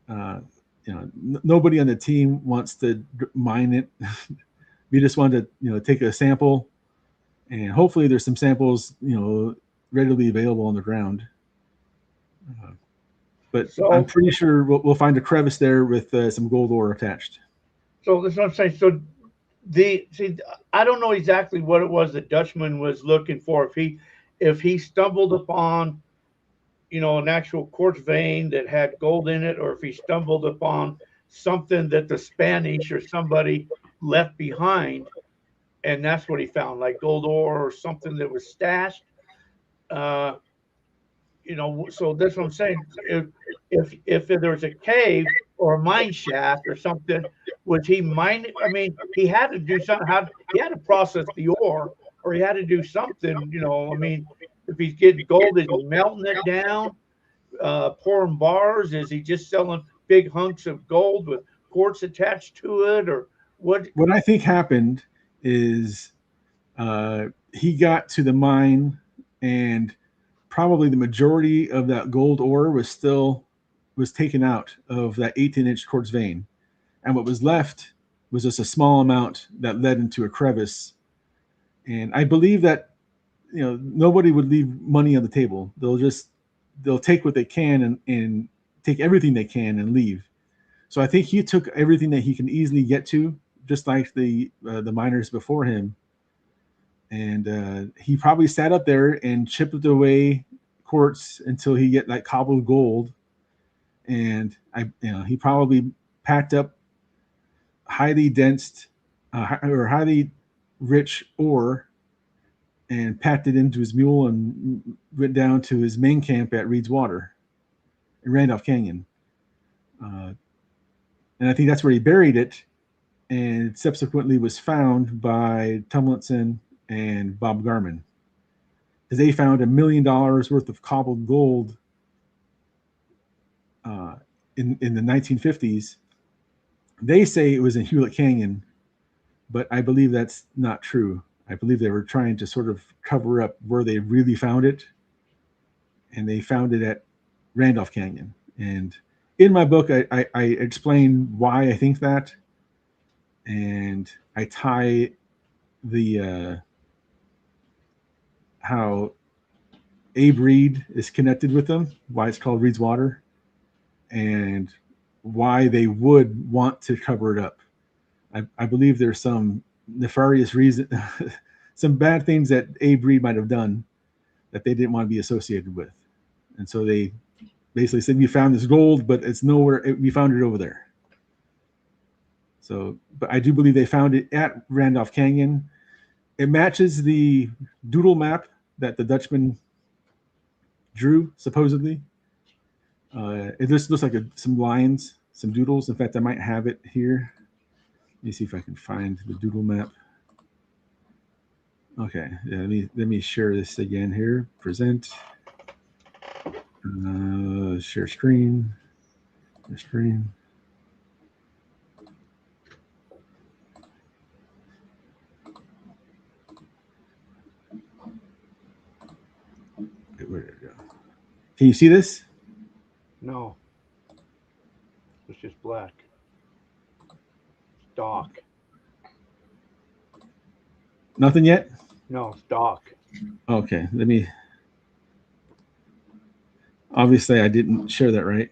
nobody on the team wants to mine it. We just want to, take a sample, and hopefully there's some samples, readily available on the ground. But So- I'm pretty sure we'll find a crevice there with some gold ore attached. So that's what I'm saying. So I don't know exactly what it was the Dutchman was looking for. If he stumbled upon, an actual quartz vein that had gold in it, or if he stumbled upon something that the Spanish or somebody left behind, and that's what he found, like gold ore or something that was stashed. So that's what I'm saying. If there's a cave or a mine shaft or something, was he mining? I mean, he had to do something. He had to process the ore, or he had to do something. I mean, if he's getting gold, is he melting it down, pouring bars? Is he just selling big hunks of gold with quartz attached to it, or what? What I think happened is he got to the mine, and probably the majority of that gold ore was taken out of that 18-inch quartz vein, and what was left was just a small amount that led into a crevice. And I believe that nobody would leave money on the table. They'll take what they can and take everything they can and leave. So I think he took everything that he can easily get to, just like the miners before him. And he probably sat up there and chipped away quartz until he get like cobbled gold. And he probably packed up highly dense or highly rich ore and packed it into his mule and went down to his main camp at Reed's Water in Randolph Canyon. And I think that's where he buried it, and subsequently was found by Tumlinson and Bob Garman. They found $1 million worth of cobbled gold in the 1950s. They say it was in Hewlett Canyon, but I believe that's not true. I believe they were trying to sort of cover up where they really found it, and they found it at Randolph Canyon. And in my book, I explain why I think that, and I tie the how Abe Reed is connected with them, why it's called Reed's Water, and why they would want to cover it up. I believe there's some nefarious reason, some bad things that Abe Reed might have done that they didn't want to be associated with. And so they basically said, we found this gold, but it's nowhere, we found it over there. So, but I do believe they found it at Randolph Canyon. It matches the doodle map that the Dutchman drew, supposedly. It just looks like some lines, some doodles. In fact, I might have it here. Let me see if I can find the doodle map. Okay, yeah, let me share this again here. Present. Share screen. Share screen. Where did it go? Can you see this? No. It's just black. It's dark. Nothing yet? No, it's dark. Okay, let me. Obviously, I didn't share that right.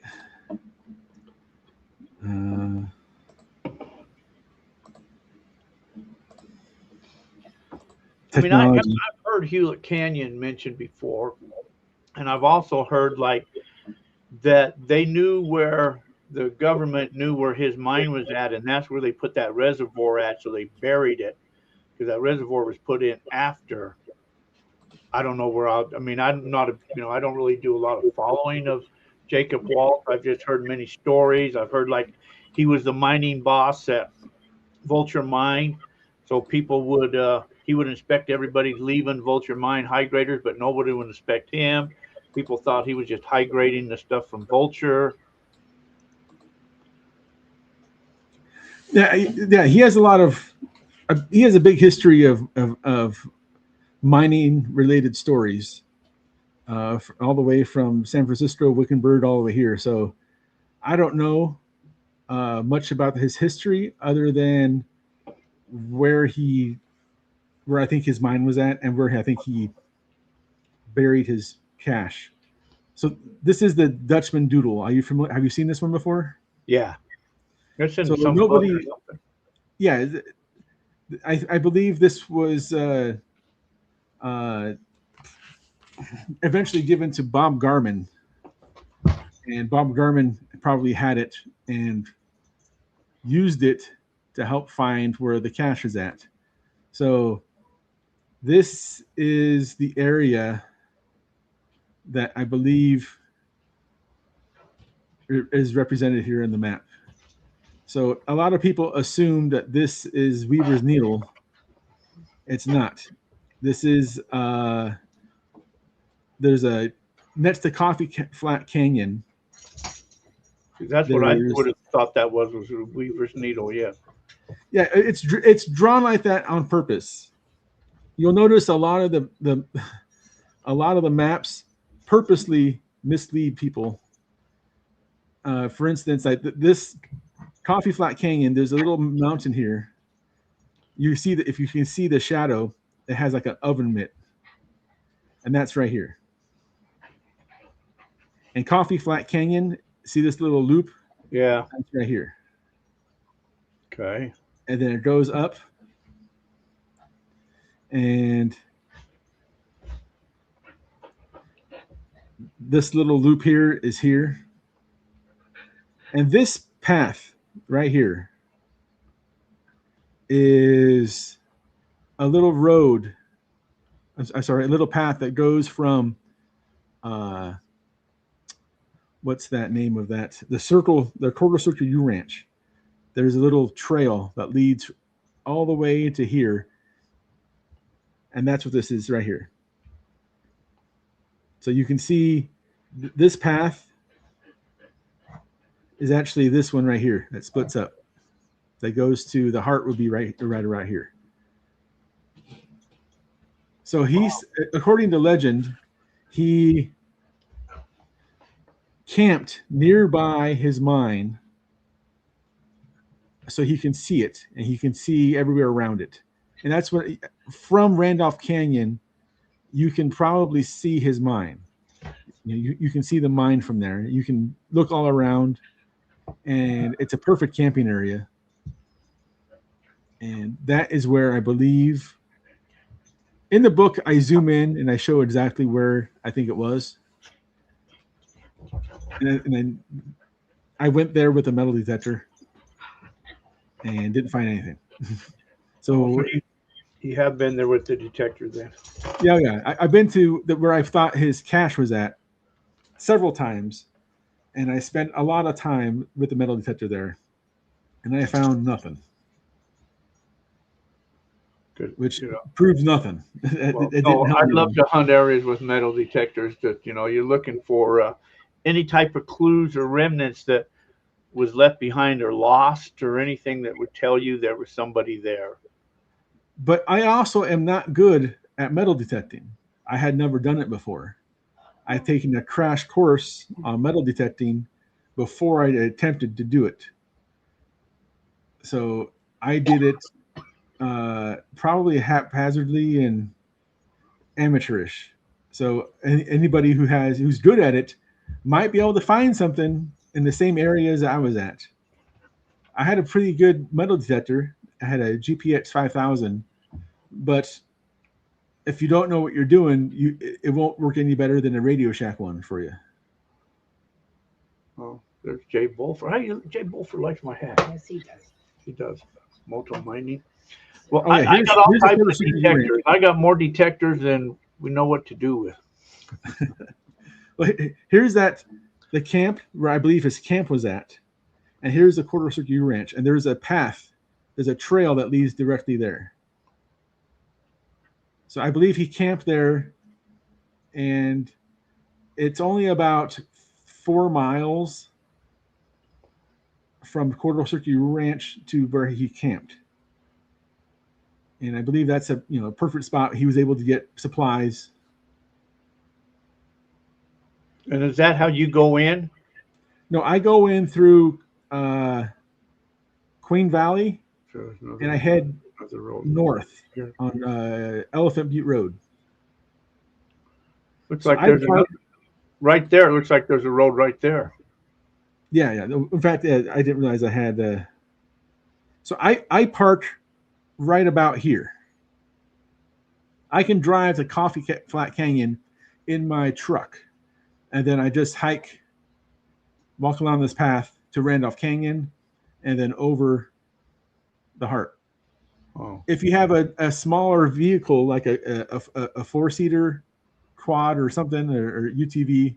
I mean, I've heard Hewlett Canyon mentioned before, and I've also heard like that they knew where the government knew where his mine was at, and that's where they put that reservoir at, so they buried it because that reservoir was put in after. I don't know where I mean, I'm not I don't really do a lot of following of Jacob Walt. I've just heard many stories. I've heard like he was the mining boss at Vulture Mine, so people would he would inspect everybody leaving Vulture Mine, high graders, but nobody would inspect him. People thought he was just high grading the stuff from Vulture. Yeah, he has a lot of he has a big history of mining related stories, all the way from San Francisco, Wickenburg, all the way here. So I don't know much about his history other than where I think his mine was at and where I think he buried his cash. So this is the Dutchman Doodle. Are you familiar? Have you seen this one before? Yeah. It's in So some book nobody, or something. yeah, I believe this was uh, eventually given to Bob Garman, and Bob Garman probably had it and used it to help find where the cache is at. So this is the area that I believe is represented here in the map. So a lot of people assume that this is Weaver's Needle. It's not. This is there's a next to Flat Canyon. That's what I would have thought that was a Weaver's Needle. Yeah. Yeah, it's drawn like that on purpose. You'll notice a lot of the maps purposely mislead people. For instance, like this Coffee Flat Canyon, there's a little mountain here. You see that if you can see the shadow, it has like an oven mitt, and that's right here. And Coffee Flat Canyon, see this little loop? Yeah. That's right here. Okay. And then it goes up, and this little loop here is here. And this path right here is a little road. I'm sorry, a little path that goes from what's that name of that? The Quarter Circle U Ranch. There's a little trail that leads all the way to here. And that's what this is right here. So you can see this path is actually this one right here that splits up. That goes to the heart would be right here. So he's, according to legend, he camped nearby his mine so he can see it and he can see everywhere around it. And that's what, from Randolph Canyon, you can probably see his mine. You can see the mine from there. You can look all around, and it's a perfect camping area. And that is where I believe, in the book, I zoom in and I show exactly where I think it was. And then I went there with a metal detector and didn't find anything. So you have been there with the detector then. Yeah. I've been to where I thought his cache was at several times, and I spent a lot of time with the metal detector there, and I found nothing. Good. Which proves nothing. I'd love to hunt areas with metal detectors that, you're looking for any type of clues or remnants that was left behind or lost or anything that would tell you there was somebody there. But I also am not good at metal detecting. I had never done it before. I'd taken a crash course on metal detecting before I attempted to do it. So I did it probably haphazardly and amateurish. So anybody who's good at it might be able to find something in the same areas I was at. I had a pretty good metal detector. I had a GPX 5000, but if you don't know what you're doing, it won't work any better than a Radio Shack one for you. Oh, there's Jay Bulfer. Jay Bulfer likes my hat. Yes, he does. He does. Moto mining. Well, yeah, I got all types of detectors. I got more detectors than we know what to do with. Well, here's the camp where I believe his camp was at. And here's the Quarter Circle U Ranch. And there's a path. There's a trail that leads directly there. So I believe he camped there, and it's only about 4 miles from Quarter Circle Ranch to where he camped. And I believe that's a perfect spot. He was able to get supplies. And is that how you go in? No, I go in through Queen Valley, So there's and I head another road north here. on Elephant Butte Road. Looks So like I there's park- right there. Looks like there's a road right there. Yeah. In fact, I didn't realize I had. So I park right about here. I can drive to Flat Canyon in my truck, and then I just walk along this path to Randolph Canyon, and then over the Heart. Oh, If you have a smaller vehicle like a 4-seater quad or something or UTV,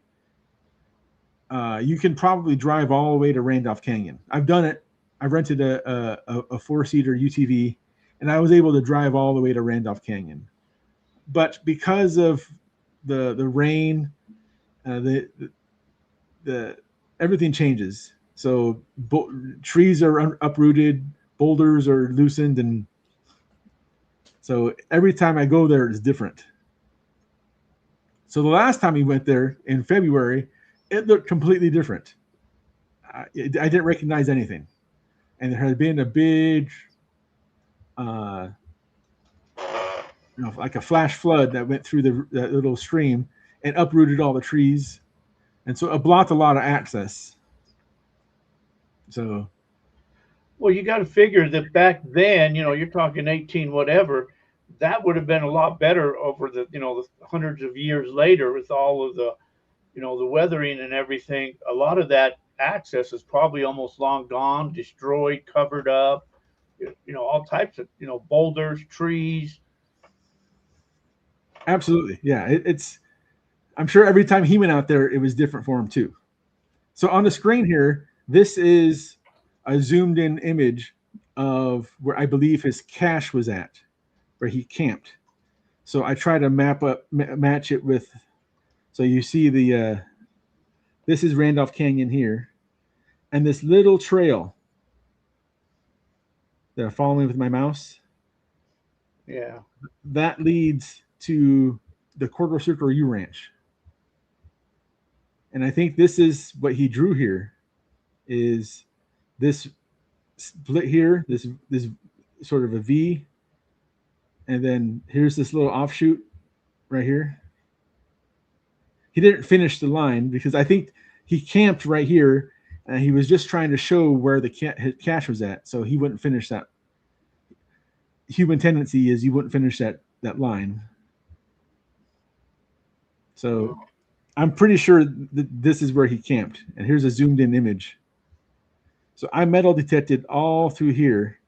you can probably drive all the way to Randolph Canyon. I've done it. I rented a 4-seater UTV, and I was able to drive all the way to Randolph Canyon. But because of the rain, the everything changes. So trees are uprooted, boulders are loosened, and so every time I go there, it's different. So the last time we went there in February, it looked completely different. I didn't recognize anything, and there had been a big, like a flash flood that went through that little stream and uprooted all the trees, and so it blocked a lot of access. So, well, you got to figure that back then, you're talking 18 whatever. That would have been a lot better over the hundreds of years later with all of the weathering and everything. A lot of that access is probably almost long gone, destroyed, covered up. All types of boulders, trees. absolutely, yeah. It's. I'm sure every time he went out there, it was different for him too. So on the screen here, this is a zoomed in image of where I believe his cache was at, where he camped. So I try to match it with. So you see this is Randolph Canyon here, and this little trail that I'm following with my mouse. Yeah. That leads to the Quarter Circle U Ranch. And I think this is what he drew here is this split here, this sort of a V, and then here's this little offshoot right here. He didn't finish the line because I think he camped right here, and he was just trying to show where the cache was at, so he wouldn't finish that. Human tendency is you wouldn't finish that line. So I'm pretty sure this is where he camped, and here's a zoomed in image. So I metal detected all through here,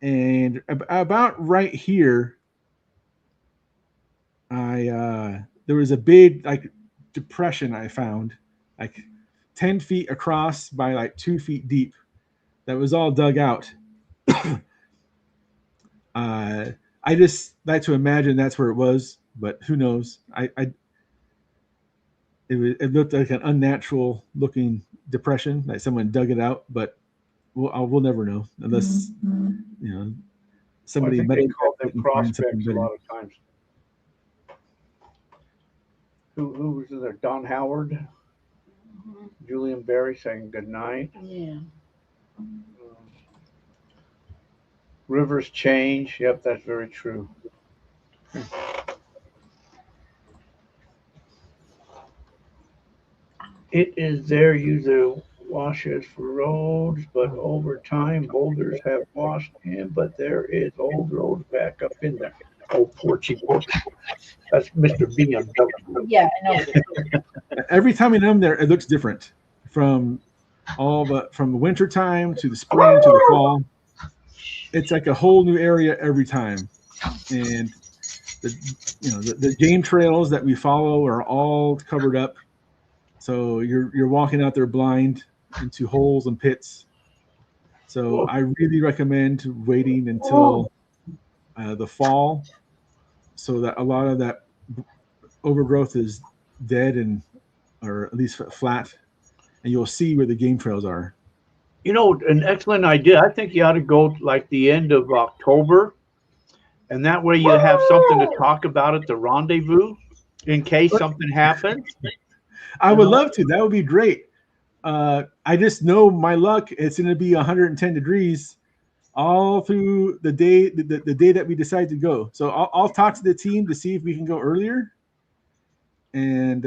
and about right here, there was a big depression I found, 10 feet across by 2 feet deep, that was all dug out. I just like to imagine that's where it was, but who knows? It looked like an unnatural looking depression, like someone dug it out, but we'll never know unless somebody I think they call them prospects a lot of times. Who was in there? Don Howard, Julian Barry saying good night. Yeah. Rivers change. Yep, that's very true. It is there usually washes for roads, but over time boulders have washed in, but there is old roads back up in there. Oh, Portugal. That's Mr. BMW. Yeah, I know. Every time I'm there, it looks different from the winter time to the spring to the fall. It's like a whole new area every time, and the game trails that we follow are all covered up. So you're walking out there blind into holes and pits. So I really recommend waiting until the fall, so that a lot of that overgrowth is dead or at least flat, and you'll see where the game trails are. An excellent idea. I think you ought to go like the end of October and that way you have something to talk about at the rendezvous in case something happens. I would love to. That would be great. I just know my luck. It's going to be 110 degrees all through the day, the day that we decide to go. So I'll talk to the team to see if we can go earlier. And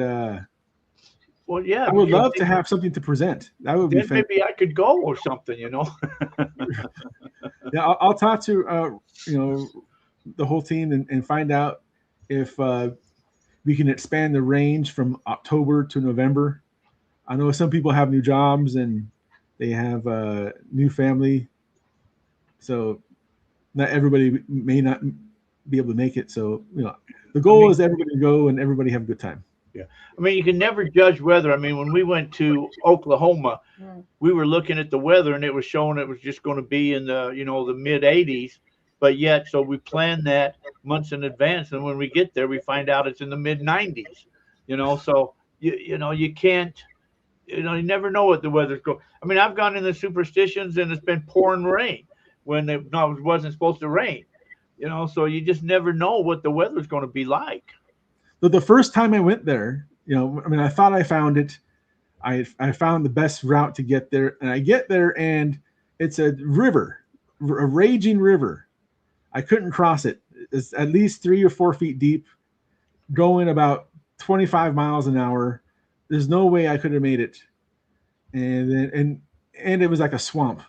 well, yeah, I would love to have something to present. That would be fantastic. Maybe I could go or something, you know. Yeah, I'll talk to the whole team and find out if we can expand the range from October to November. I know some people have new jobs and they have a new family, so not everybody may not be able to make it. So the goal is everybody to go and everybody have a good time. Yeah, I mean, you can never judge weather. I mean, when we went to Oklahoma, we were looking at the weather and it was showing it was just going to be in the the mid 80s, but yet so we planned that months in advance, and when we get there, we find out it's in the mid 90s. So you can't. You never know what the weather's going. I mean, I've gone in the superstitions and it's been pouring rain when it wasn't supposed to rain. So you just never know what the weather's going to be like. So the first time I went there, I thought I found it. I found the best route to get there, and I get there and it's a river, a raging river. I couldn't cross it. It's at least 3 or 4 feet deep, going about 25 miles an hour. There's no way I could have made it. And then and it was like a swamp,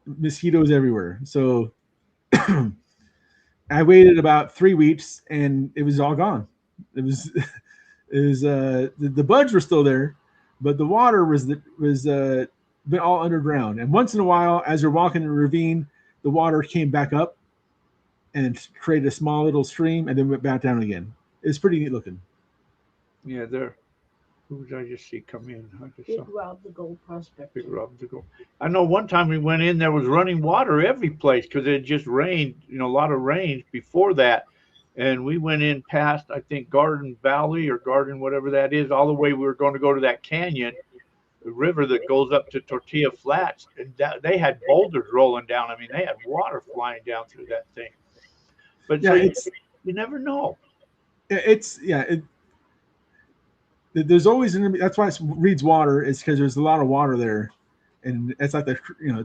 mosquitoes everywhere. So I waited about 3 weeks and it was all gone. The buds were still there, but the water was been all underground. And once in a while, as you're walking in a ravine, the water came back up and created a small little stream and then went back down again. It's pretty neat looking. Yeah, there. Who did I just see come in? Big Rob the Gold Prospect. Big Rob the Gold. I know one time we went in, there was running water every place because it had just rained, a lot of rain before that. And we went in past, I think, Garden Valley or Garden, whatever that is, all the way we were going to go to that canyon, the river that goes up to Tortilla Flats. And they had boulders rolling down. I mean, they had water flying down through that thing. But yeah, you never know. There's always going to be. That's why it reads water. It's because there's a lot of water there, and it's like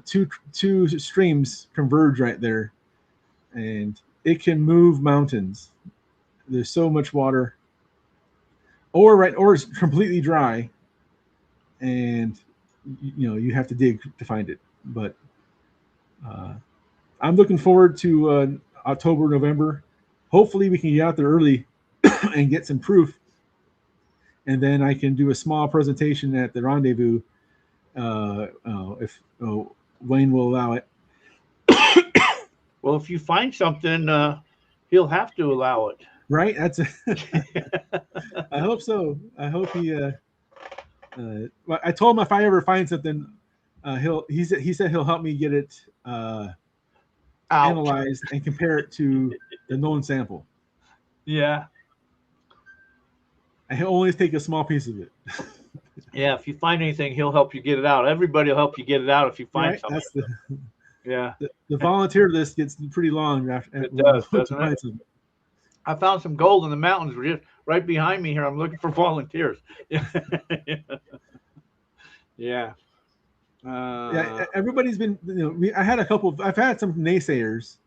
two streams converge right there, and it can move mountains. There's so much water, or it's completely dry, and you have to dig to find it. But I'm looking forward to October, November. Hopefully, we can get out there early and get some proof. And then I can do a small presentation at the rendezvous if Wayne will allow it. Well, if you find something, he'll have to allow it. Right? That's. I hope so. I hope he. I told him if I ever find something, he said he'll help me get it analyzed and compare it to the known sample. Yeah. He'll only take a small piece of it. Yeah, if you find anything, he'll help you get it out. Everybody will help you get it out if you find something. That's the volunteer list gets pretty long. It does, doesn't it? I found some gold in the mountains just right behind me here. I'm looking for volunteers. Yeah. Everybody's been. I've had some naysayers,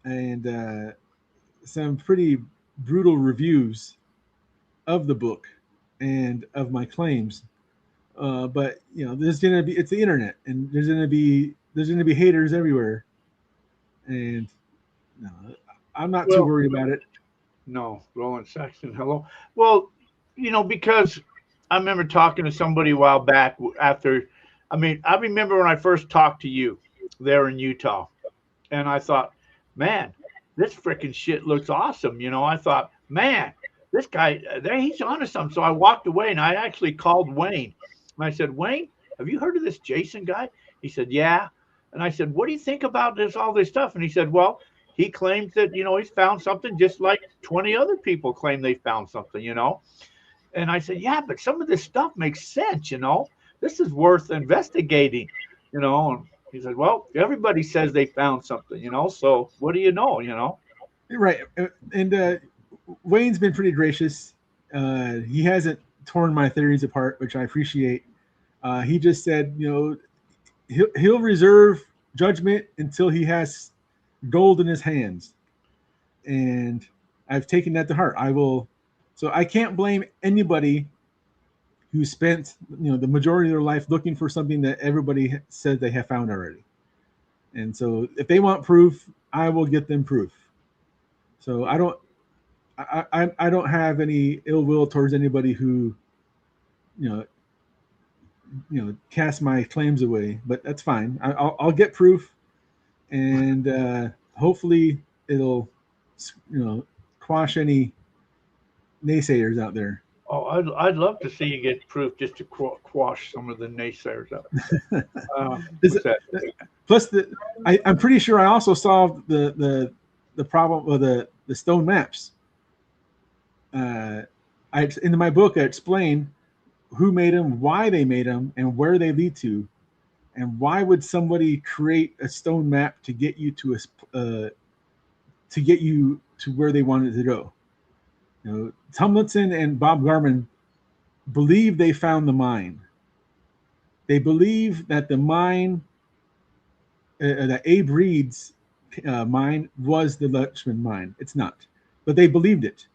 and some pretty brutal reviews of the book and of my claims, but there's gonna be, it's the internet, and there's gonna be haters everywhere, and I'm not too worried about it. No, Roland Saxon, hello. Well, because I remember talking to somebody a while back after. I mean, I remember when I first talked to you there in Utah, and I thought, man, this freaking shit looks awesome. I thought, man, this guy, he's onto something. So I walked away and I actually called Wayne. And I said, Wayne, have you heard of this Jason guy? He said, yeah. And I said, what do you think about all this stuff? And he said, well, he claims that, he's found something just like 20 other people claim they found something, And I said, yeah, but some of this stuff makes sense, This is worth investigating, And he said, well, everybody says they found something, So what do you know, Right. And Wayne's been pretty gracious. He hasn't torn my theories apart, which I appreciate. He just said, he'll reserve judgment until he has gold in his hands. And I've taken that to heart. I will. So I can't blame anybody who spent, the majority of their life looking for something that everybody said they have found already. And so if they want proof, I will get them proof. So I don't have any ill will towards anybody who, cast my claims away, but that's fine. I'll get proof, and hopefully it'll, quash any naysayers out there. Oh, I'd love to see you get proof just to quash some of the naysayers out. What's that? Plus, I'm pretty sure I also solved the problem with the stone maps. In my book, I explain who made them, why they made them, and where they lead to, and why would somebody create a stone map to get you to where they wanted to go. Tumlinson and Bob Garman believe they found the mine. They believe that the mine, that Abe Reed's mine was the Dutchman mine. It's not, but they believed it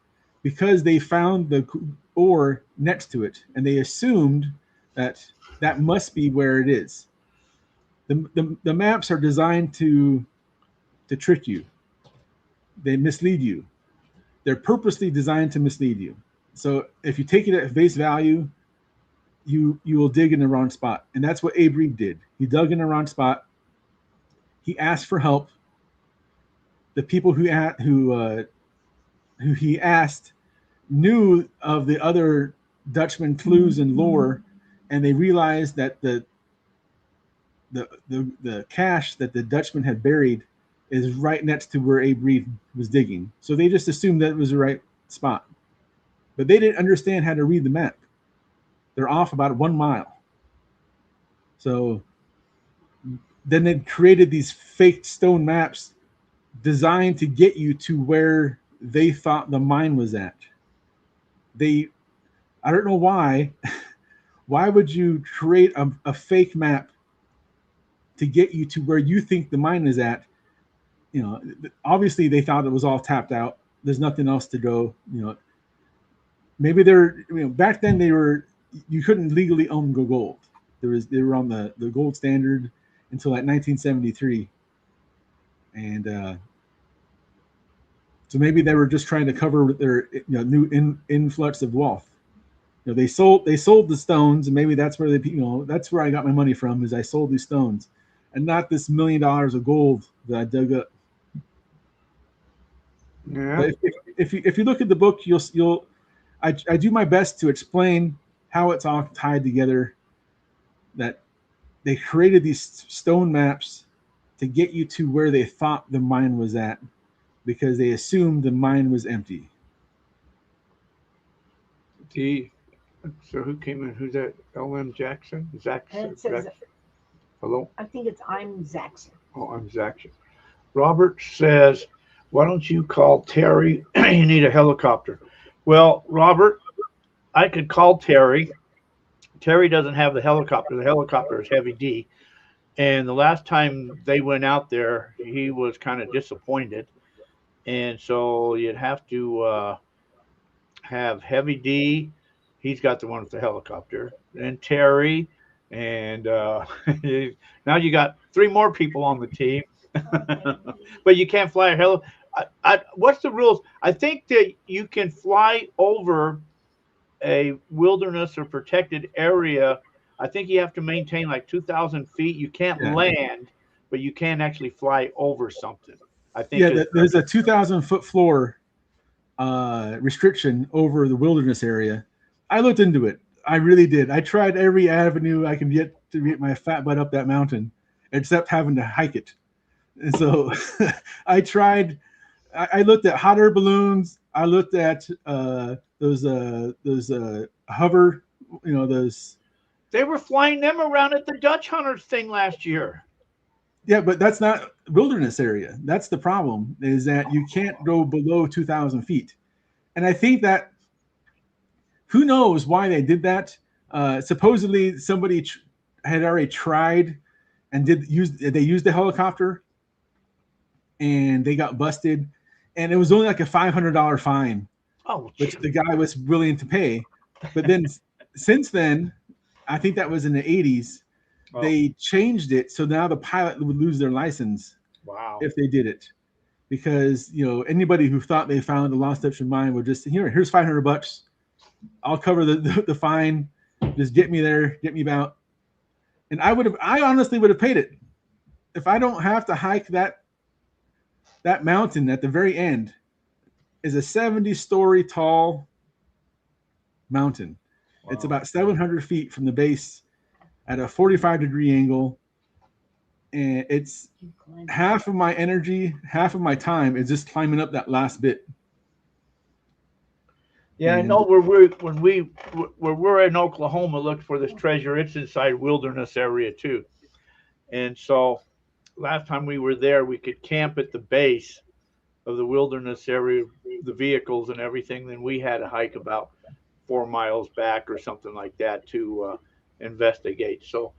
because they found the ore next to it, and they assumed that must be where it is. The maps are designed to trick you. They mislead you. They're purposely designed to mislead you. So if you take it at face value, you will dig in the wrong spot. And that's what Abe Reed did. He dug in the wrong spot. He asked for help. The people who he asked knew of the other Dutchman clues and lore, and they realized that the cache that the Dutchman had buried is right next to where Abe Reed was digging. So they just assumed that it was the right spot. But they didn't understand how to read the map. They're off about 1 mile. So then they created these fake stone maps designed to get you to where they thought the mine was at. I don't know why. Why would you create a fake map to get you to where you think the mine is at? Obviously they thought it was all tapped out. There's nothing else to go. Maybe back then you couldn't legally own gold. They were on the gold standard until like 1973, and so maybe they were just trying to cover their new influx of wealth. They sold the stones, and maybe that's where that's where I got my money from, is I sold these stones, and not this $1 million of gold that I dug up. Yeah. If you look at the book, I do my best to explain how it's all tied together. That they created these stone maps to get you to where they thought the mine was at, because they assumed the mine was empty. So who came in? Who's that? L.M. Jackson? And it says, Hello? I think it's I'm Zaxxon. Oh, I'm Jackson. Robert says, why don't you call Terry? You need a helicopter. Well, Robert, I could call Terry. Terry doesn't have the helicopter. The helicopter is heavy D. And the last time they went out there, he was kind of disappointed. And so you'd have to have heavy D. He's got the one with the helicopter. And Terry. And now you got 3 more people on the team. But you can't fly a helicopter. What's the rules? I think that you can fly over a wilderness or protected area. I think you have to maintain like 2,000 feet. You can't land, but you can actually fly over something. I think there's a 2,000-foot floor restriction over the wilderness area. I looked into it. I really did. I tried every avenue I can get to get my fat butt up that mountain, except having to hike it. And so I tried. I looked at hot air balloons. I looked at those hover, those. They were flying them around at the Dutch Hunters thing last year. Yeah, but that's not wilderness area. That's the problem, is that you can't go below 2,000 feet. And I think that who knows why they did that. Supposedly somebody had already tried and they used the helicopter and they got busted. And it was only like a $500 fine, Oh, which the guy was willing to pay. But then since then, I think that was in the 80s, they changed it so now the pilot would lose their license wow. if they did it, because anybody who thought they found a lost Dutchman mine would just here's $500, I'll cover the fine, just get me there, get me out. And I honestly would have paid it if I don't have to hike that mountain. At the very end is a 70-story tall mountain. Wow. It's about 700 feet from the base at a 45-degree angle. And it's half of my energy, half of my time is just climbing up that last bit. Yeah, I know when we're in Oklahoma looking for this treasure, it's inside wilderness area too. And so last time we were there, we could camp at the base of the wilderness area, the vehicles and everything. Then we had to hike about 4 miles back or something like that to investigate. So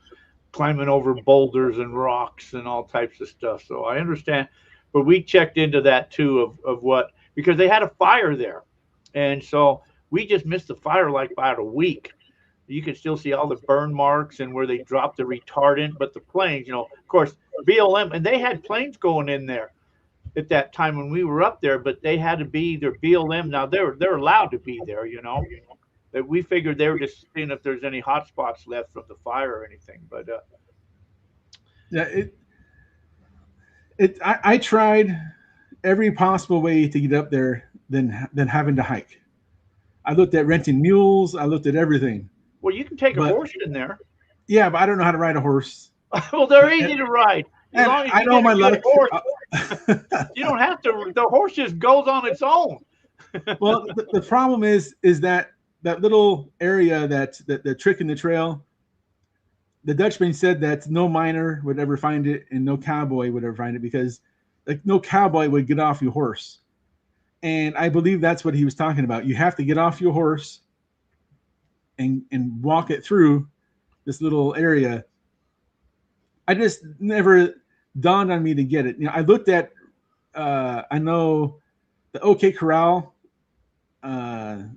climbing over boulders and rocks and all types of stuff. So I understand, but we checked into that too of what, because they had a fire there. And so we just missed the fire like about a week. You can still see all the burn marks and where they dropped the retardant, but the planes, of course, BLM, and they had planes going in there at that time when we were up there, but they had to be either BLM. Now they're allowed to be there, that we figured they were just seeing if there's any hot spots left from the fire or anything. But yeah, I tried every possible way to get up there than having to hike. I looked at renting mules. I looked at everything. Well, you can take a horse in there. Yeah, but I don't know how to ride a horse. Well, they're easy to ride. As long as I know my luck. You don't have to. The horse just goes on its own. Well, the problem is that little area that the trick in the trail, the Dutchman said that no miner would ever find it and no cowboy would ever find it, because no cowboy would get off your horse. And I believe that's what he was talking about. You have to get off your horse and walk it through this little area. I just never dawned on me to get it. I looked at, I know the OK Corral, the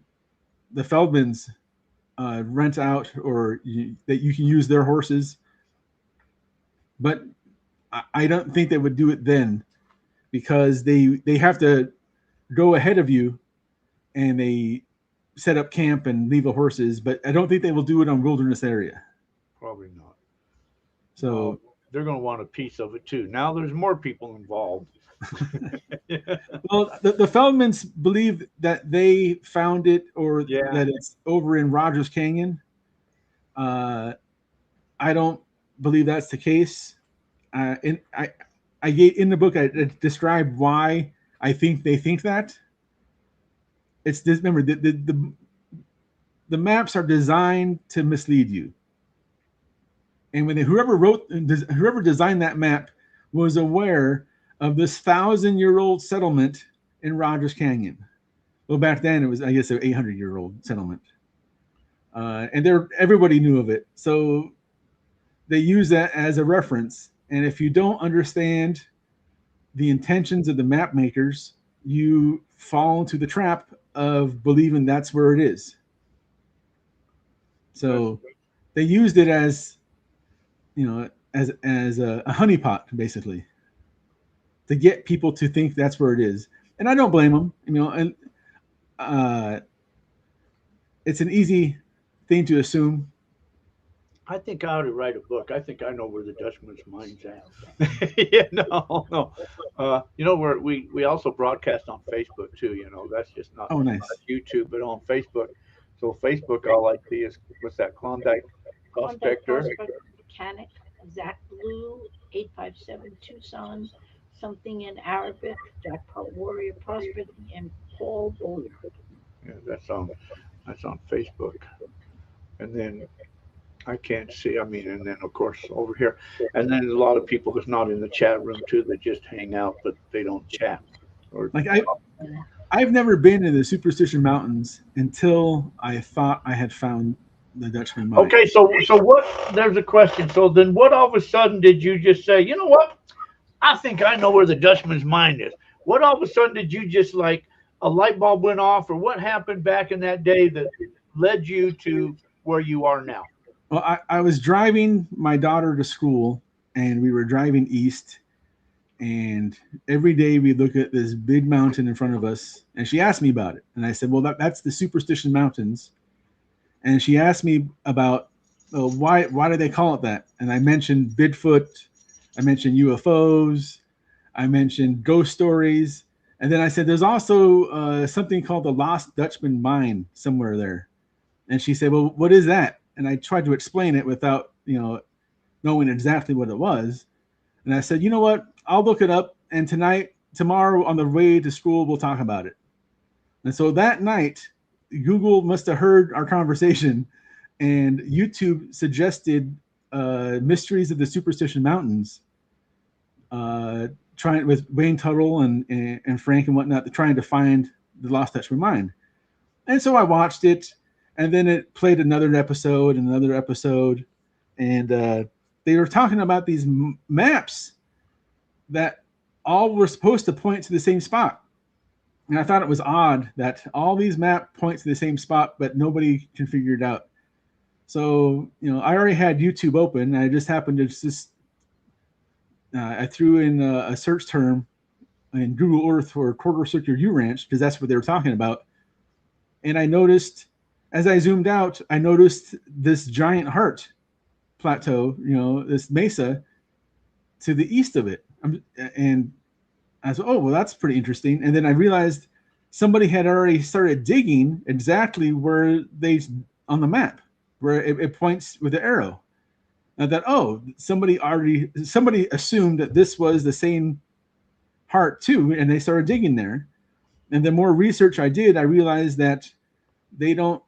Feldmans rent out that you can use their horses. But I don't think they would do it then, because they have to go ahead of you and they set up camp and leave the horses, but I don't think they will do it on wilderness area. Probably not. So they're going to want a piece of it too. Now there's more people involved. Well, the Feldmans believe that they found it, or that it's over in Rogers Canyon. I don't believe that's the case. In the book, I described why I think they think that. It's this. Remember, the maps are designed to mislead you. And when whoever designed that map was aware of this 1,000-year-old settlement in Rogers Canyon. Well, back then it was, I guess, an 800-year-old settlement, and everybody knew of it. So they use that as a reference. And if you don't understand the intentions of the map makers, you fall into the trap of believing that's where it is. So they used it as, as a honeypot, basically, to get people to think that's where it is. And I don't blame them, and it's an easy thing to assume. I think I ought to write a book. I think I know where the Dutchman's mine's at. Yeah, no. Where we also broadcast on Facebook too. That's just not, nice. Not YouTube, but on Facebook. So Facebook, all I see is what's that? Klondike Prospector. Mechanic, Zach Blue, 857 Tucson, something in Arabic, Jackpot Warrior Prospecting, and Paul Bowyer. Yeah, that's on Facebook. And then I can't see. I mean, and then of course over here, and then a lot of people that's not in the chat room too that just hang out, but they don't chat. Or Like I've never been in the Superstition Mountains until I thought I had found the Dutchman mine. okay, so what? There's a question. So then, what all of a sudden did you just say? You know what? I think I know where the Dutchman's mind is. What all of a sudden did you just like a light bulb went off, or what happened back in that day that led you to where you are now? Well, I was driving my daughter to school, and we were driving east, and every day we look at this big mountain in front of us, and she asked me about it, and I said, well, that's the Superstition Mountains. And she asked me about why do they call it that, and I mentioned Bigfoot, I mentioned UFOs, I mentioned ghost stories, and then I said there's also something called the Lost Dutchman Mine somewhere there. And she said, well, what is that? And I tried to explain it without knowing exactly what it was. And I said, you know what, I'll look it up, and tomorrow on the way to school we'll talk about it. And so that night Google must have heard our conversation, and YouTube suggested Mysteries of the Superstition Mountains, trying with Wayne Tuttle and Frank and whatnot, trying to find the Lost Dutchman Mine. And so I watched it, and then it played another episode, and they were talking about these maps that all were supposed to point to the same spot. And I thought it was odd that all these maps point to the same spot, but nobody can figure it out. So, I already had YouTube open. I just happened to I threw in a search term in Google Earth for quarter circular U Ranch, because that's what they were talking about. And I noticed, as I zoomed out, I noticed this giant heart plateau, this mesa to the east of it. And I said, oh, well, that's pretty interesting. And then I realized somebody had already started digging exactly where on the map, where it points with the arrow. And I thought, oh, somebody assumed that this was the same heart too, and they started digging there. And the more research I did, I realized that it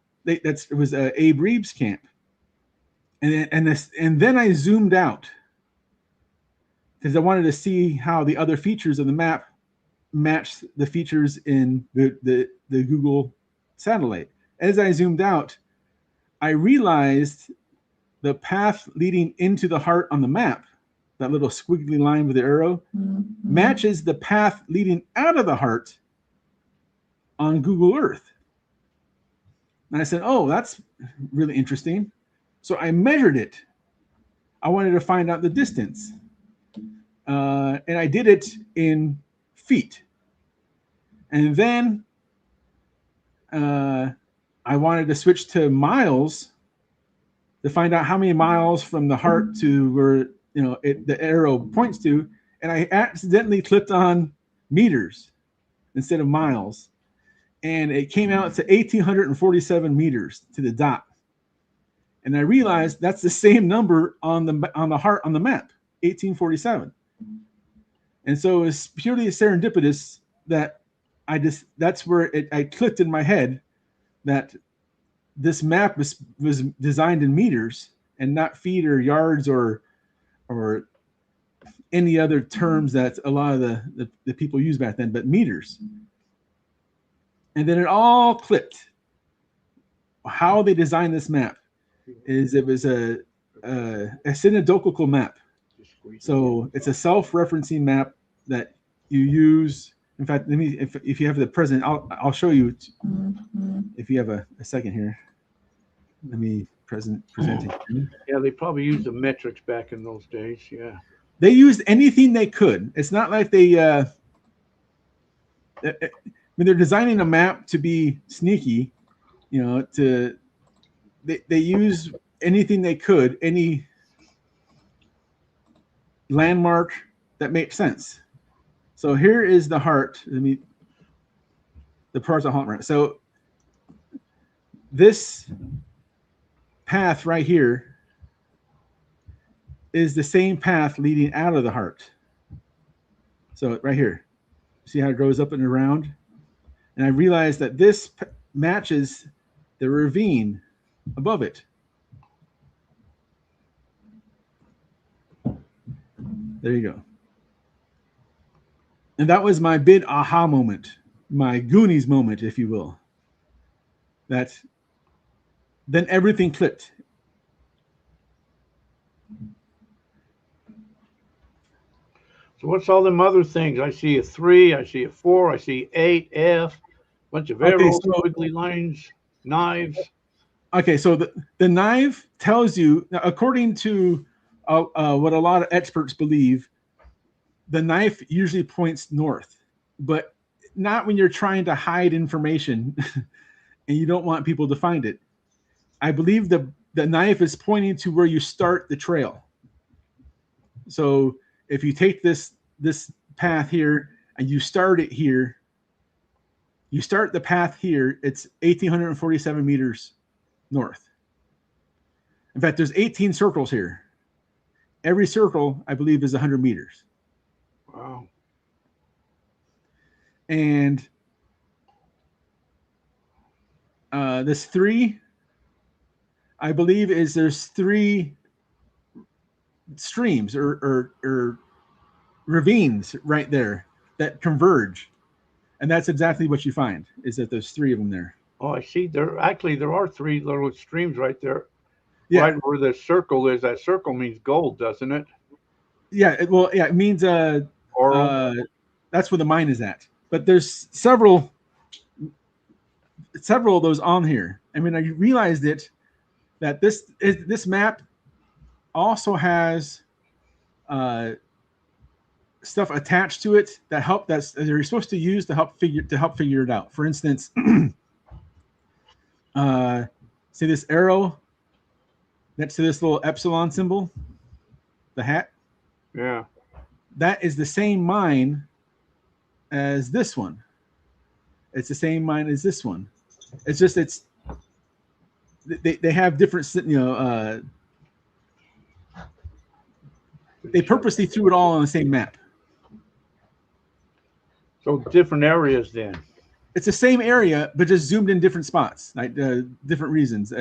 was Abe Reeves' camp. And then I zoomed out, because I wanted to see how the other features of the map matched the features in the Google satellite. As I zoomed out, I realized the path leading into the heart on the map, that little squiggly line with the arrow, matches the path leading out of the heart on Google Earth. And I said, oh, that's really interesting. So I measured it. I wanted to find out the distance. And I did it in feet. And then I wanted to switch to miles to find out how many miles from the heart to where the arrow points to. And I accidentally clicked on meters instead of miles, and it came out to 1,847 meters to the dot. And I realized that's the same number on the heart on the map, 1847. And so it was purely serendipitous that that's where I clicked in my head that this map was designed in meters and not feet or yards or any other terms that a lot of the people used back then, but meters. And then it all clicked. How they designed this map is it was a synodical map. So it's a self-referencing map that you use. In fact, if you have the present, I'll show you. If you have a second here, let me present it. Yeah, they probably used the metrics back in those days. Yeah, they used anything they could. It's not like they when they're designing a map to be sneaky, they use anything they could, any landmark that makes sense. So here is the heart. The parts of heart. Right. So this path right here is the same path leading out of the heart. So right here, see how it goes up and around? And I realized that this matches the ravine above it. There you go. And that was my big aha moment, my Goonies moment, if you will. That then everything clicked. So what's all them other things? I see a 3, I see a 4, I see 8, F, bunch of Okay, arrows, so squiggly lines, knives. okay, so the knife tells you, according to what a lot of experts believe, the knife usually points north, but not when you're trying to hide information and you don't want people to find it. I believe the knife is pointing to where you start the trail. So if you take this path here and you start it here, you start the path here, it's 1,847 meters north. In fact, there's 18 circles here. Every circle, I believe, is 100 meters. Wow. And this 3, I believe, there's 3 streams or ravines right there that converge, and that's exactly what you find, is that there's 3 of them there. Oh, I see. There are 3 little streams right there. Yeah. Right where the circle is. That circle means gold, doesn't it? Yeah. It means Oral. that's where the mine is at. But there's several of those on here. I mean, I realized that this map also has stuff attached to it that they're supposed to use to help figure it out. For instance, see this arrow next to this little epsilon symbol, the hat? Yeah. That is the same mine as this one. It's the same mine as this one. It's just they have different, they purposely threw it all on the same map. So different areas then. It's the same area, but just zoomed in different spots, like different reasons.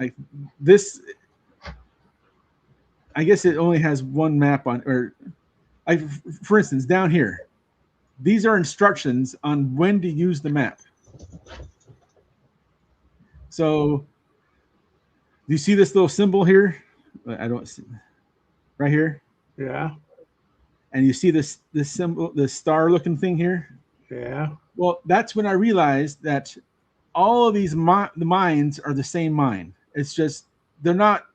Like this, I guess it only has one map on, or like for instance, down here, these are instructions on when to use the map. So, do you see this little symbol here? I don't see, right here. Yeah. And you see this symbol, this star-looking thing here. Yeah. Well, that's when I realized that all of these the mines are the same mine. It's just they're not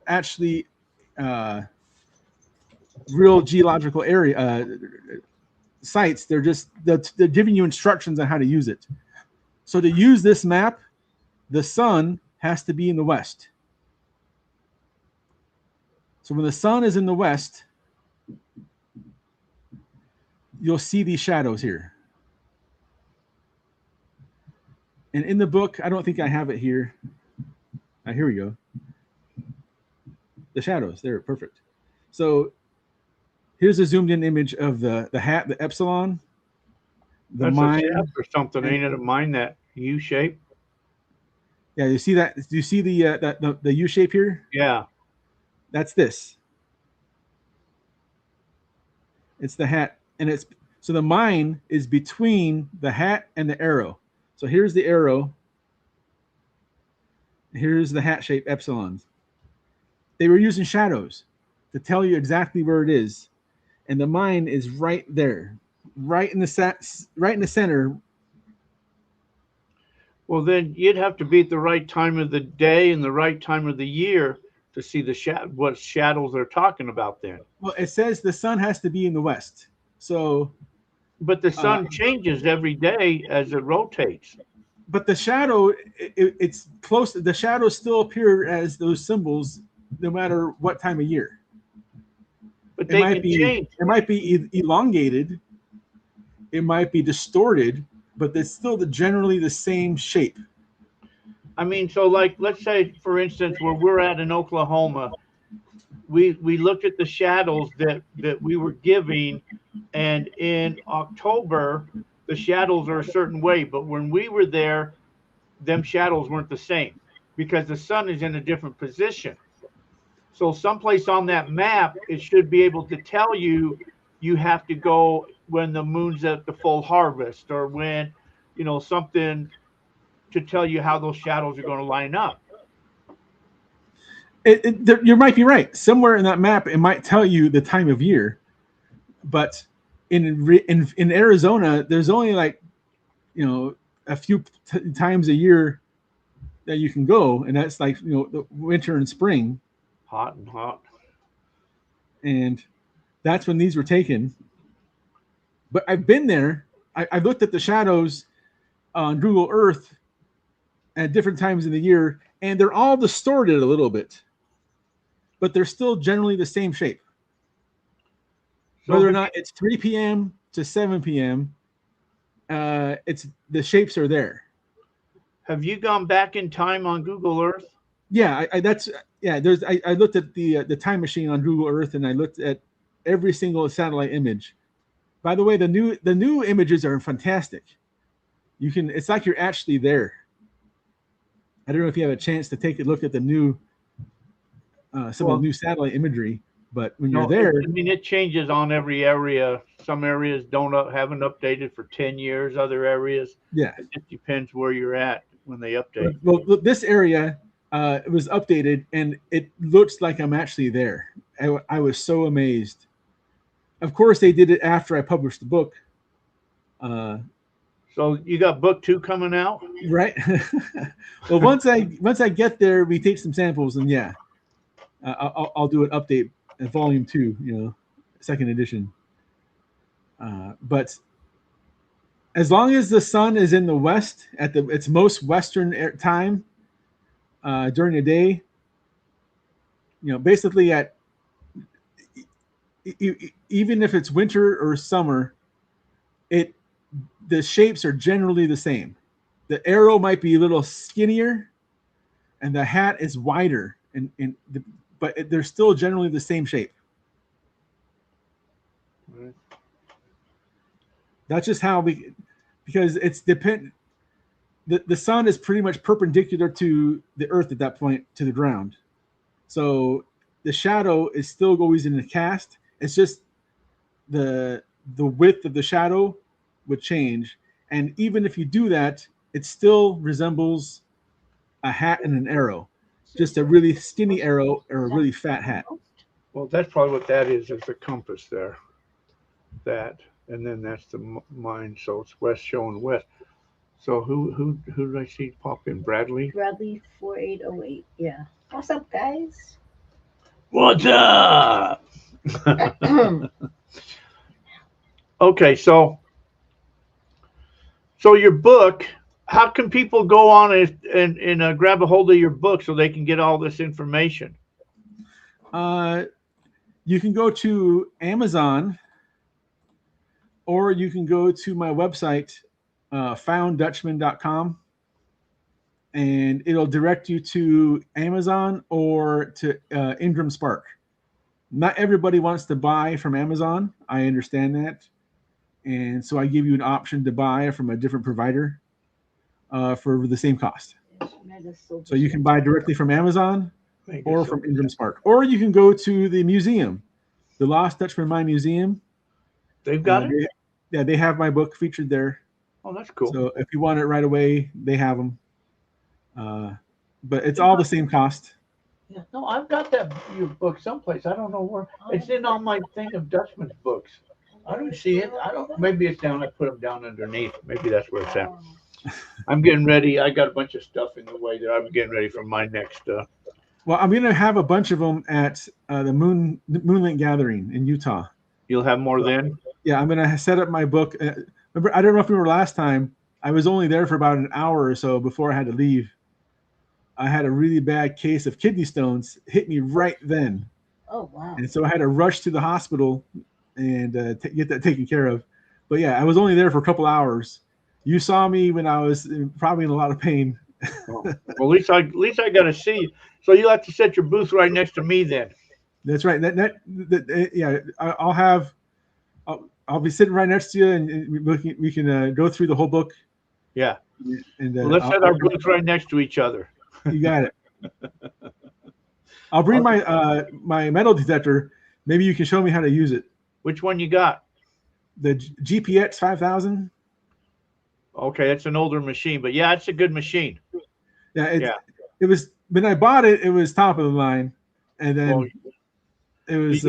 actually real geological area sites. They're giving you instructions on how to use it. So to use this map, the sun has to be in the west. So when the sun is in the west, you'll see these shadows here. And in the book, I don't think I have it here. Here we go. The shadows, there, perfect. So here's a zoomed in image of the hat, the epsilon. That's a shaft or something, ain't it? A mine, that U shape. Yeah, you see that? Do you see the U shape here? Yeah. That's this. It's the hat, and so the mine is between the hat and the arrow. So here's the arrow. Here's the hat shape epsilons. They were using shadows to tell you exactly where it is, and the mine is right there, right in the center. Well, then you'd have to be at the right time of the day and the right time of the year to see what shadows they're talking about then. Well, it says the sun has to be in the west. So, but the sun changes every day as it rotates. But the shadow, it's close. The shadows still appear as those symbols, no matter what time of year. But they can change. It might be elongated. It might be distorted, but it's still generally the same shape. I mean, so like, let's say, for instance, where we're at in Oklahoma, we looked at the shadows that we were giving, and in October, the shadows are a certain way. But when we were there, them shadows weren't the same because the sun is in a different position. So someplace on that map, it should be able to tell you you have to go when the moon's at the full harvest, or when, something to tell you how those shadows are going to line up. You might be right. Somewhere in that map, it might tell you the time of year, but in Arizona, there's only like, a few times a year that you can go, and that's like, the winter and spring. Hot and hot. And that's when these were taken. But I've been there. I looked at the shadows on Google Earth at different times of the year, and they're all distorted a little bit, but they're still generally the same shape. Whether or not it's 3 p.m. to 7 p.m., it's the shapes are there. Have you gone back in time on Google Earth? Yeah, I looked at the time machine on Google Earth, and I looked at every single satellite image. By the way, the new images are fantastic. It's like you're actually there. I don't know if you have a chance to take a look at the new of the new satellite imagery, but when you're there, it changes on every area. Some areas haven't updated for 10 years. Other areas, it just depends where you're at when they update. Well, this area it was updated, and it looks like I'm actually there. I was so amazed. Of course, they did it after I published the book. So you got book 2 coming out, right? Well, once I get there, we take some samples, and I'll do an update at volume 2, second edition. But as long as the sun is in the west at its most western time during the day, basically even if it's winter or summer, the shapes are generally the same. The arrow might be a little skinnier, and the hat is wider, but they're still generally the same shape. Right. That's just how because it's the sun is pretty much perpendicular to the earth at that point, to the ground. So the shadow is still always in the cast. It's just the width of the shadow would change. And even if you do that, it still resembles a hat and an arrow, just a really skinny arrow or a really fat hat. Well, that's probably what that is the compass there. That, and then that's the mine. So it's west showing west. So who did I see pop in? Bradley 4808. Yeah. What's up, guys? What's up? Okay, so your book, how can people go on and grab a hold of your book so they can get all this information? You can go to Amazon, or you can go to my website, founddutchman.com, and it'll direct you to Amazon or to Ingram Spark. Not everybody wants to buy from Amazon. I understand that. And so I give you an option to buy from a different provider for the same cost. So you can buy directly from Amazon or from Ingram Spark. Or you can go to the museum, the Lost Dutchman Mine Museum. They've got it? They have my book featured there. Oh, that's cool. So if you want it right away, they have them. But it's all the same cost. Yeah, no, I've got your book someplace. I don't know where. It's in on my thing of Dutchman's books. I don't see it. Maybe it's down. I put them down underneath. Maybe that's where it's at. I'm getting ready. I got a bunch of stuff in the way that I'm getting ready for my next. Well, I'm going to have a bunch of them at the Moonlit Gathering in Utah. You'll have more then? Yeah, I'm going to set up my book. Remember, I don't know if you remember last time. I was only there for about an hour or so before I had to leave. I had a really bad case of kidney stones hit me right then. Oh, wow. And so I had to rush to the hospital and get that taken care of. But yeah, I was only there for a couple hours. You saw me when I was probably in a lot of pain. Well, at least I got to see you. So you'll have to set your booth right next to me then. That's right. Yeah, I'll be sitting right next to you, and we can go through the whole book. Yeah. And let's set our booths right next to each other. You got it. I'll bring my my metal detector. Maybe you can show me how to use it. Which one you got? The GPX 5000. Okay, it's an older machine, but yeah, it's a good machine. Yeah, it was when I bought it. It was top of the line, and then Well, it was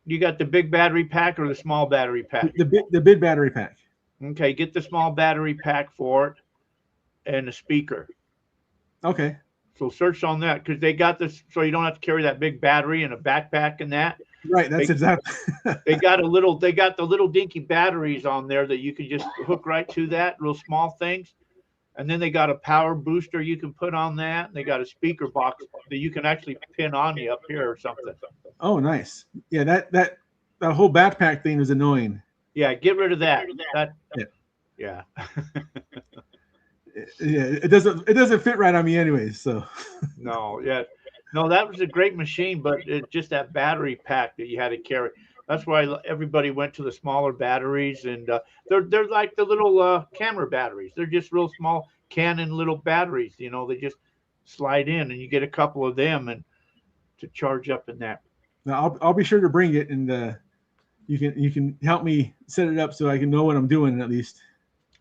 you got the big battery pack or the small battery pack? the big battery pack. Okay, get the small battery pack for it and the speaker. Okay. So search on that because they got this, so you don't have to carry that big battery in a backpack and that. Right. That's exactly. They got the little dinky batteries on there that you can just hook right to that, real small things. And then they got a power booster you can put on that. And they got a speaker box that you can actually pin on you up here or something. Oh, nice. Yeah, that whole backpack thing is annoying. Yeah, get rid of that. Yeah. Yeah, it doesn't fit right on me anyways. So No, that was a great machine, but it's just that battery pack that you had to carry. That's why everybody went to the smaller batteries, and they're like the little camera batteries. They're just real small Canon little batteries. You know, they just slide in, and you get a couple of them and to charge up in that. now I'll be sure to bring it, and you can help me set it up so I can know what I'm doing at least.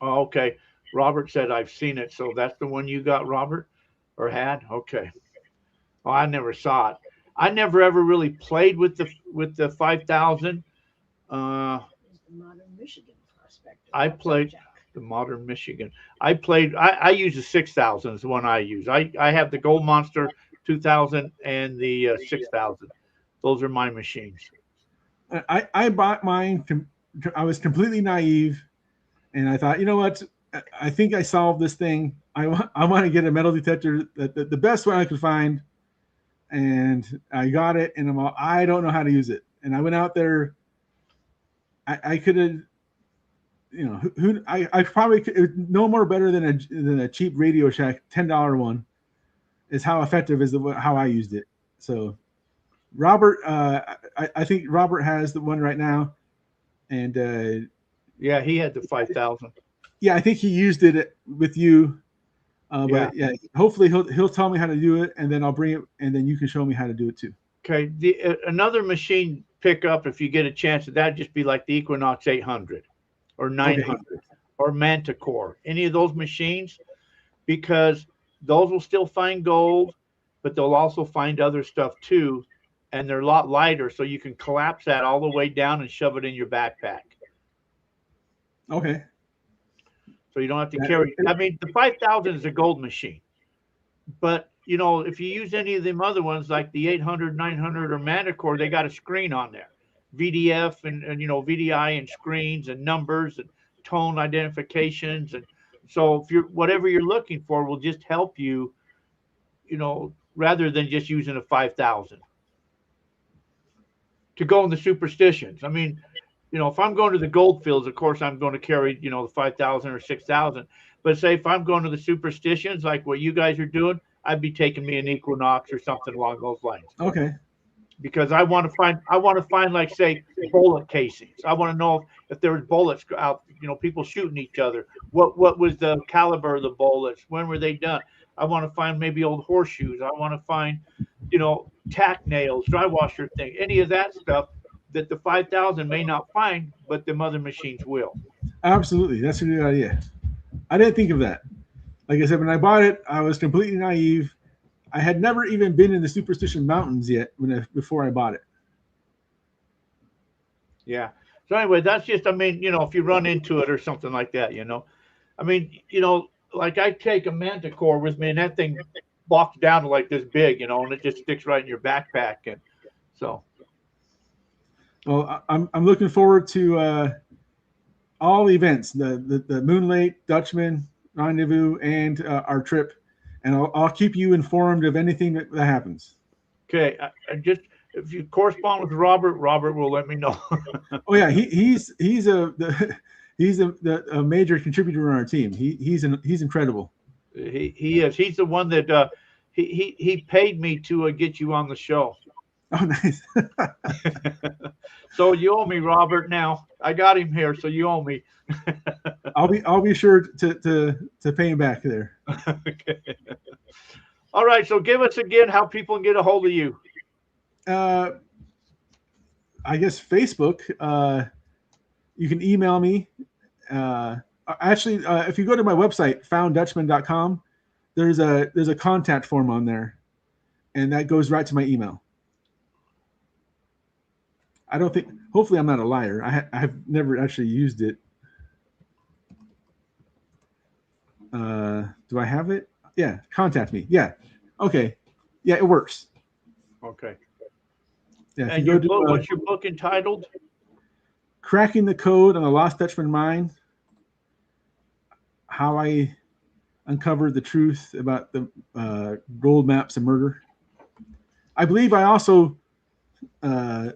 Oh, okay. Robert said I've seen it, so that's the one you got, Robert, or had? Okay. Oh, I never saw it. I never ever really played with the 5000. Modern Michigan prospector. I played the Modern Michigan. I use the 6000 is the one I use. I have the Gold Monster 2000 and the 6000. Those are my machines. I bought mine. I was completely naive, and I thought, you know what? I think I solved this thing. I want to get a metal detector, the best one I could find, and I got it. And I don't know how to use it. And I went out there. I could have, you know, I probably could, no more better than a cheap Radio Shack $10 one. Is how effective is how I used it. So, Robert, I think Robert has the one right now, and yeah, he had the 5000. Yeah, I think he used it with you. But yeah, hopefully he'll tell me how to do it, and then I'll bring it, and then you can show me how to do it too. Okay, another machine pickup if you get a chance. That'd just be like the Equinox 800 or 900 or Manticore. Any of those machines, because those will still find gold, but they'll also find other stuff too, and they're a lot lighter, so you can collapse that all the way down and shove it in your backpack. Okay. So you don't have to carry. I mean, the 5000 is a gold machine, but you know, if you use any of them other ones like the 800, 900, or Manticore, they got a screen on there, VDF and you know VDI and screens and numbers and tone identifications, and so if you're whatever you're looking for will just help you, you know, rather than just using a 5000 to go in the superstitions. I mean, you know, if I'm going to the gold fields, of course, I'm going to carry, you know, the 5000 or 6000. But say if I'm going to the superstitions, like what you guys are doing, I'd be taking me an Equinox or something along those lines. Okay. Because I want to find like, say, bullet casings. I want to know if there was bullets out, you know, people shooting each other. What was the caliber of the bullets? When were they done? I want to find maybe old horseshoes. I want to find, you know, tack nails, dry washer thing, any of that stuff that the 5000 may not find, but the other machines will. Absolutely. That's a good idea. I didn't think of that. Like I said, when I bought it, I was completely naive. I had never even been in the Superstition Mountains yet before I bought it. Yeah. So anyway, that's just, I mean, you know, if you run into it or something like that, you know, I mean, you know, like I take a Manticore with me and that thing walks down to like this big, you know, and it just sticks right in your backpack. And so. Well, I'm looking forward to all the events, the Moon Lake, Dutchman, Rendezvous, and our trip, and I'll keep you informed of anything that happens. Okay, I just if you correspond with Robert, Robert will let me know. Oh yeah, he's a major contributor on our team. He's incredible. He is. He's the one that he paid me to get you on the show. Oh, nice. So you owe me, Robert. Now I got him here, so you owe me. I'll be sure to pay him back there. Okay. All right. So give us again how people can get a hold of you. I guess Facebook. You can email me. Actually, if you go to my website, founddutchman.com, there's a contact form on there, and that goes right to my email. I don't think. Hopefully, I'm not a liar. I've never actually used it. Do I have it? Yeah, contact me. Yeah. Okay. Yeah, it works. Okay. Yeah. If And you your go book, to, what's your book entitled? Cracking the Code on the Lost Dutchman Mind, how I uncovered the truth about the gold maps of murder. I believe I also, I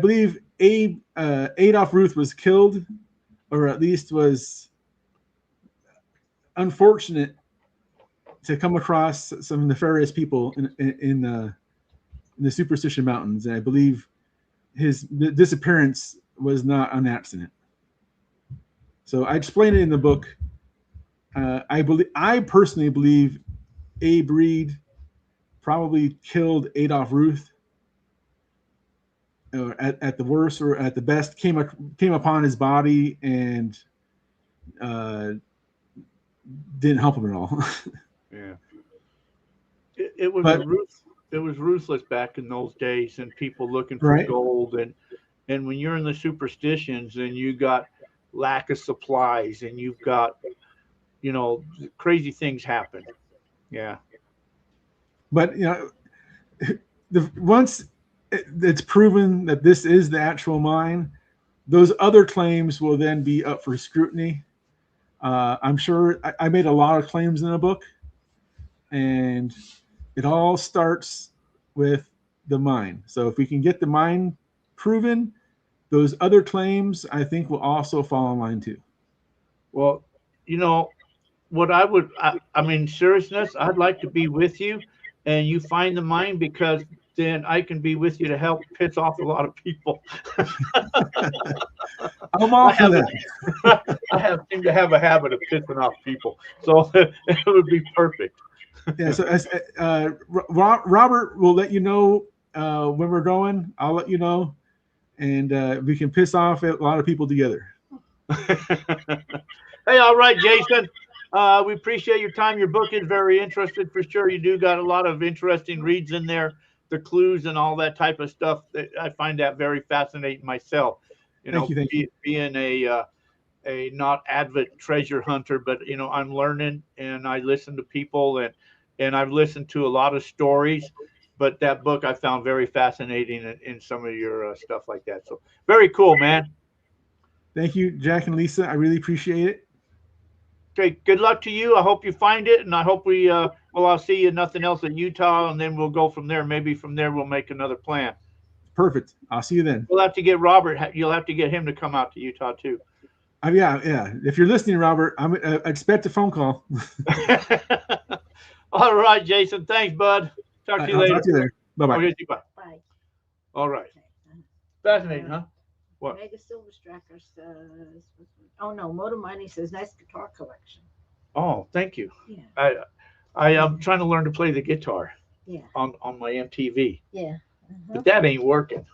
believe Adolf Ruth was killed, or at least was unfortunate to come across some nefarious people in the Superstition Mountains. And I believe his disappearance was not an accident. So I explain it in the book. I personally believe Abe Reed probably killed Adolf Ruth, at the worst or at the best, came upon his body and didn't help him at all. Yeah. It was But it was ruthless back in those days, and people looking for right, gold, and when you're in the superstitions and you got lack of supplies and you've got, crazy things happen. Yeah. but once it's proven that this is the actual mine, those other claims will then be up for scrutiny. I'm sure I made a lot of claims in the book, and it all starts with the mine. So if we can get the mine proven, those other claims I think will also fall in line too. Well, what I mean, seriousness, I'd like to be with you and you find the mine, because then I can be with you to help piss off a lot of people. I'm all for that. I seem to have a habit of pissing off people. So it would be perfect. Yeah. So as Robert will let you know when we're going. I'll let you know, and we can piss off a lot of people together. Hey, all right, Jason. We appreciate your time. Your book is very interesting for sure. You do got a lot of interesting reads in there, the clues and all that type of stuff. I find that very fascinating myself. Thank you. Being a not avid treasure hunter, but I'm learning and I listen to people, and I've listened to a lot of stories. But that book I found very fascinating in some of your stuff like that. So very cool, man. Thank you, Jack and Lisa. I really appreciate it. Okay, good luck to you. I hope you find it, and I hope I'll see you nothing else in Utah, and then we'll go from there. Maybe from there we'll make another plan. Perfect. I'll see you then. We'll have to get Robert. You'll have to get him to come out to Utah too. Yeah. If you're listening, Robert, I expect a phone call. All right, Jason. Thanks, bud. Talk to you later. Talk to you later. Bye-bye. Okay, bye. Bye. All right. Fascinating, huh? What? Mega Silver Stracker says, oh no, Motor Mining says nice guitar collection. Oh, thank you. Yeah. I am trying to learn to play the guitar. Yeah. On my MTV. Yeah. But that ain't working.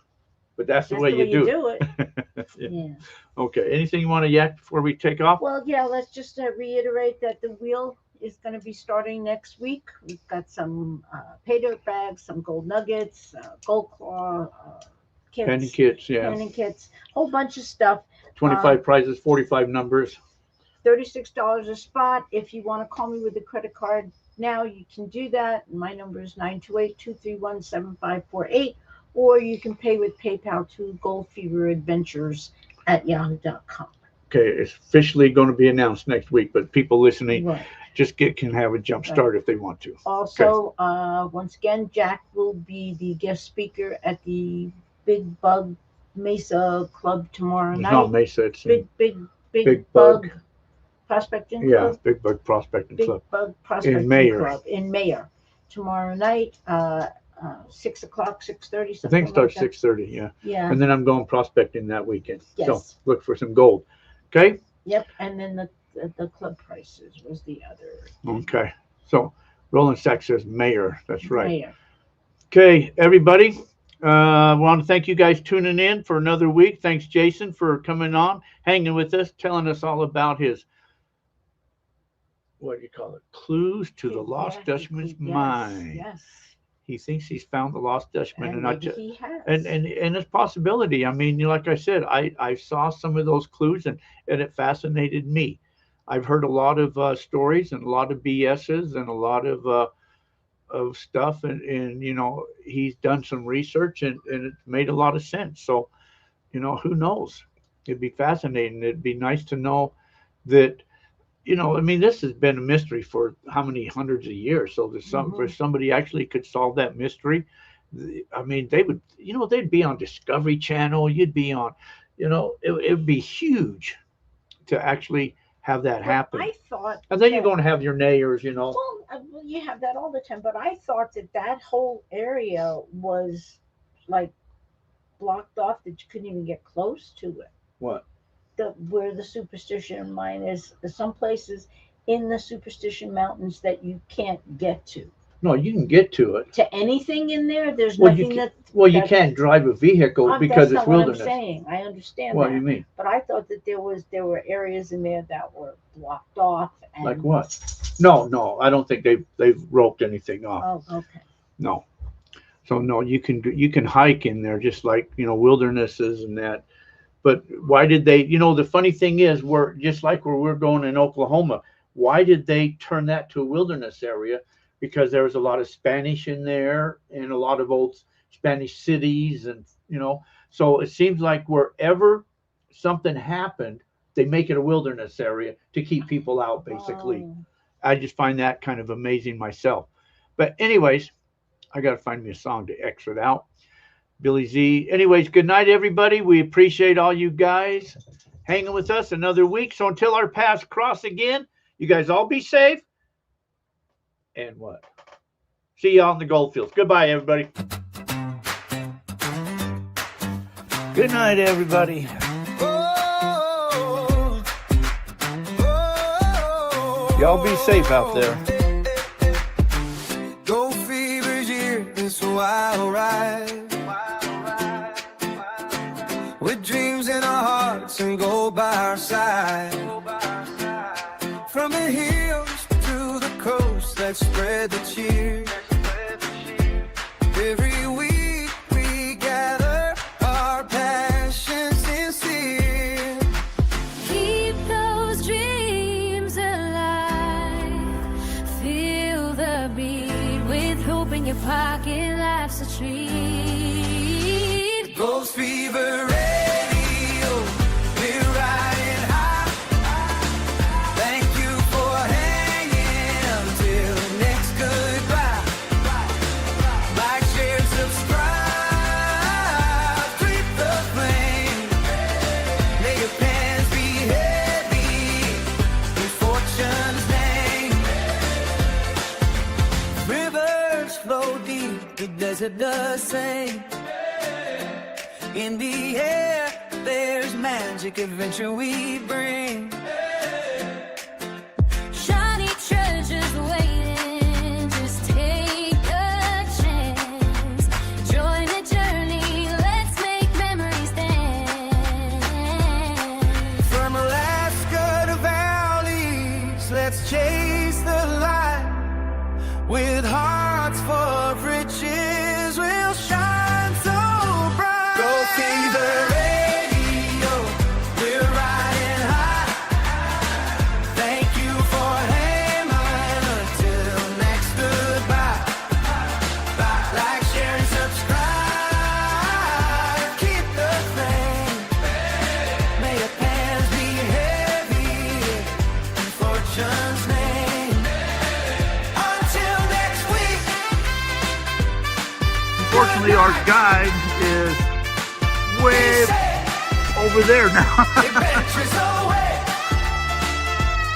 But that's the way you do it. Yeah. Yeah. Okay. Anything you want to yak before we take off? Well, yeah, let's just reiterate that the wheel is going to be starting next week. We've got some pay dirt bags, some gold nuggets, gold claw kits. Penny kits, yeah. Penny kits, whole bunch of stuff. 25 prizes, 45 numbers. $36 a spot. If you want to call me with a credit card now, you can do that. My number is 928-231-7548. Or you can pay with PayPal to goldfeveradventures@yahoo.com. Okay, it's officially going to be announced next week, but people listening Right. just can have a jump start if they want to. Also, once again, Jack will be the guest speaker at the Big Bug Mesa Club tomorrow It's night. not Mesa, it's Big Big Bug Bug. Prospecting Yeah, Club. Big Bug Prospecting Big Club. Bug Prospecting Mayer. Club in Mayer tomorrow night. 6 o'clock, 6:30. I think it starts 6:30, yeah. Yeah. And then I'm going prospecting that weekend. Yes. So look for some gold. Okay? Yep. And then the club prices was the other. Okay. So Roland Sachs says mayor. That's right. Mayor. Okay, everybody. I want to thank you guys tuning in for another week. Thanks, Jason, for coming on, hanging with us, telling us all about his, what do you call it, clues to the lost Dutchman's mind. Yes. He thinks he's found the lost Dutchman, And and not maybe just, he has. and it's possibility. I mean, like I said, I saw some of those clues, and it fascinated me. I've heard a lot of stories and a lot of BSs and a lot of stuff, and you know, he's done some research, and it's made a lot of sense. So, you know, who knows? It'd be fascinating. It'd be nice to know that, you know, I mean, this has been a mystery for how many hundreds of years. So there's some, if somebody actually could solve that mystery, I mean, they would, you know, they'd be on Discovery Channel. You'd be on, you know, it would be huge to actually have that happen. I thought. And then you're going to have your neighbors, you know. Well, you have that all the time, but I thought that whole area was like blocked off, that you couldn't even get close to it. What? Where the Superstition Mine is. There's some places in the Superstition Mountains that you can't get to. No, you can get to it. To anything in there, there's Well, nothing you that. Well, you that's- can't drive a vehicle because that's it's not what wilderness. I'm saying. I understand What that. do you mean? But I thought that there were areas in there that were blocked off. And, Like what? No, I don't think they've roped anything off. Oh, okay. No. So no, you can hike in there just like, you know, wildernesses and that. But why did they, you know, the funny thing is, we're just like where we're going in Oklahoma. Why did they turn that to a wilderness area? Because there was a lot of Spanish in there and a lot of old Spanish cities, and, you know, so it seems like wherever something happened, they make it a wilderness area to keep people out, basically. Oh. I just find that kind of amazing myself. But anyways, I got to find me a song to exit out. Billy Z. Anyways, good night, everybody. We appreciate all you guys hanging with us another week. So until our paths cross again, you guys all be safe. And what? See y'all in the goldfields. Goodbye, everybody. Good night, everybody. Y'all be safe out there. Go fever's here, it's a wild ride. With dreams in our hearts and gold by our side. From the hills to the coast, let's spread the cheer. Every week we gather, our passion sincere. Keep those dreams alive. Feel the beat with hope in your pocket. Life's a treat. Ghost Fever Radio, we're riding high. Thank you for hanging until next goodbye. Like, share, subscribe, keep the flame. May your pants be heavy in fortune's name. Rivers flow deep, the desert does sing. In the air, there's magic, adventure we bring. Shiny treasures waiting. Just take a chance. Join the journey. Let's make memories dance. From Alaska to valleys, let's chase the light. With hearts full of riches, we'll shine so bright. Go Fever Radio, we're riding high. Thank you for hanging until next goodbye. Like, share, and subscribe. Keep the flame. May your pants be heavy in fortune's name. Until next week. Unfortunately, our guide is way over there now. Adventures away.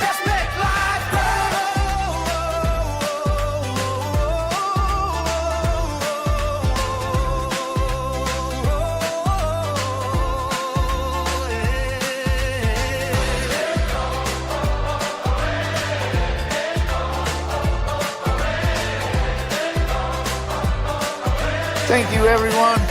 Let's make life grow. Thank you, everyone.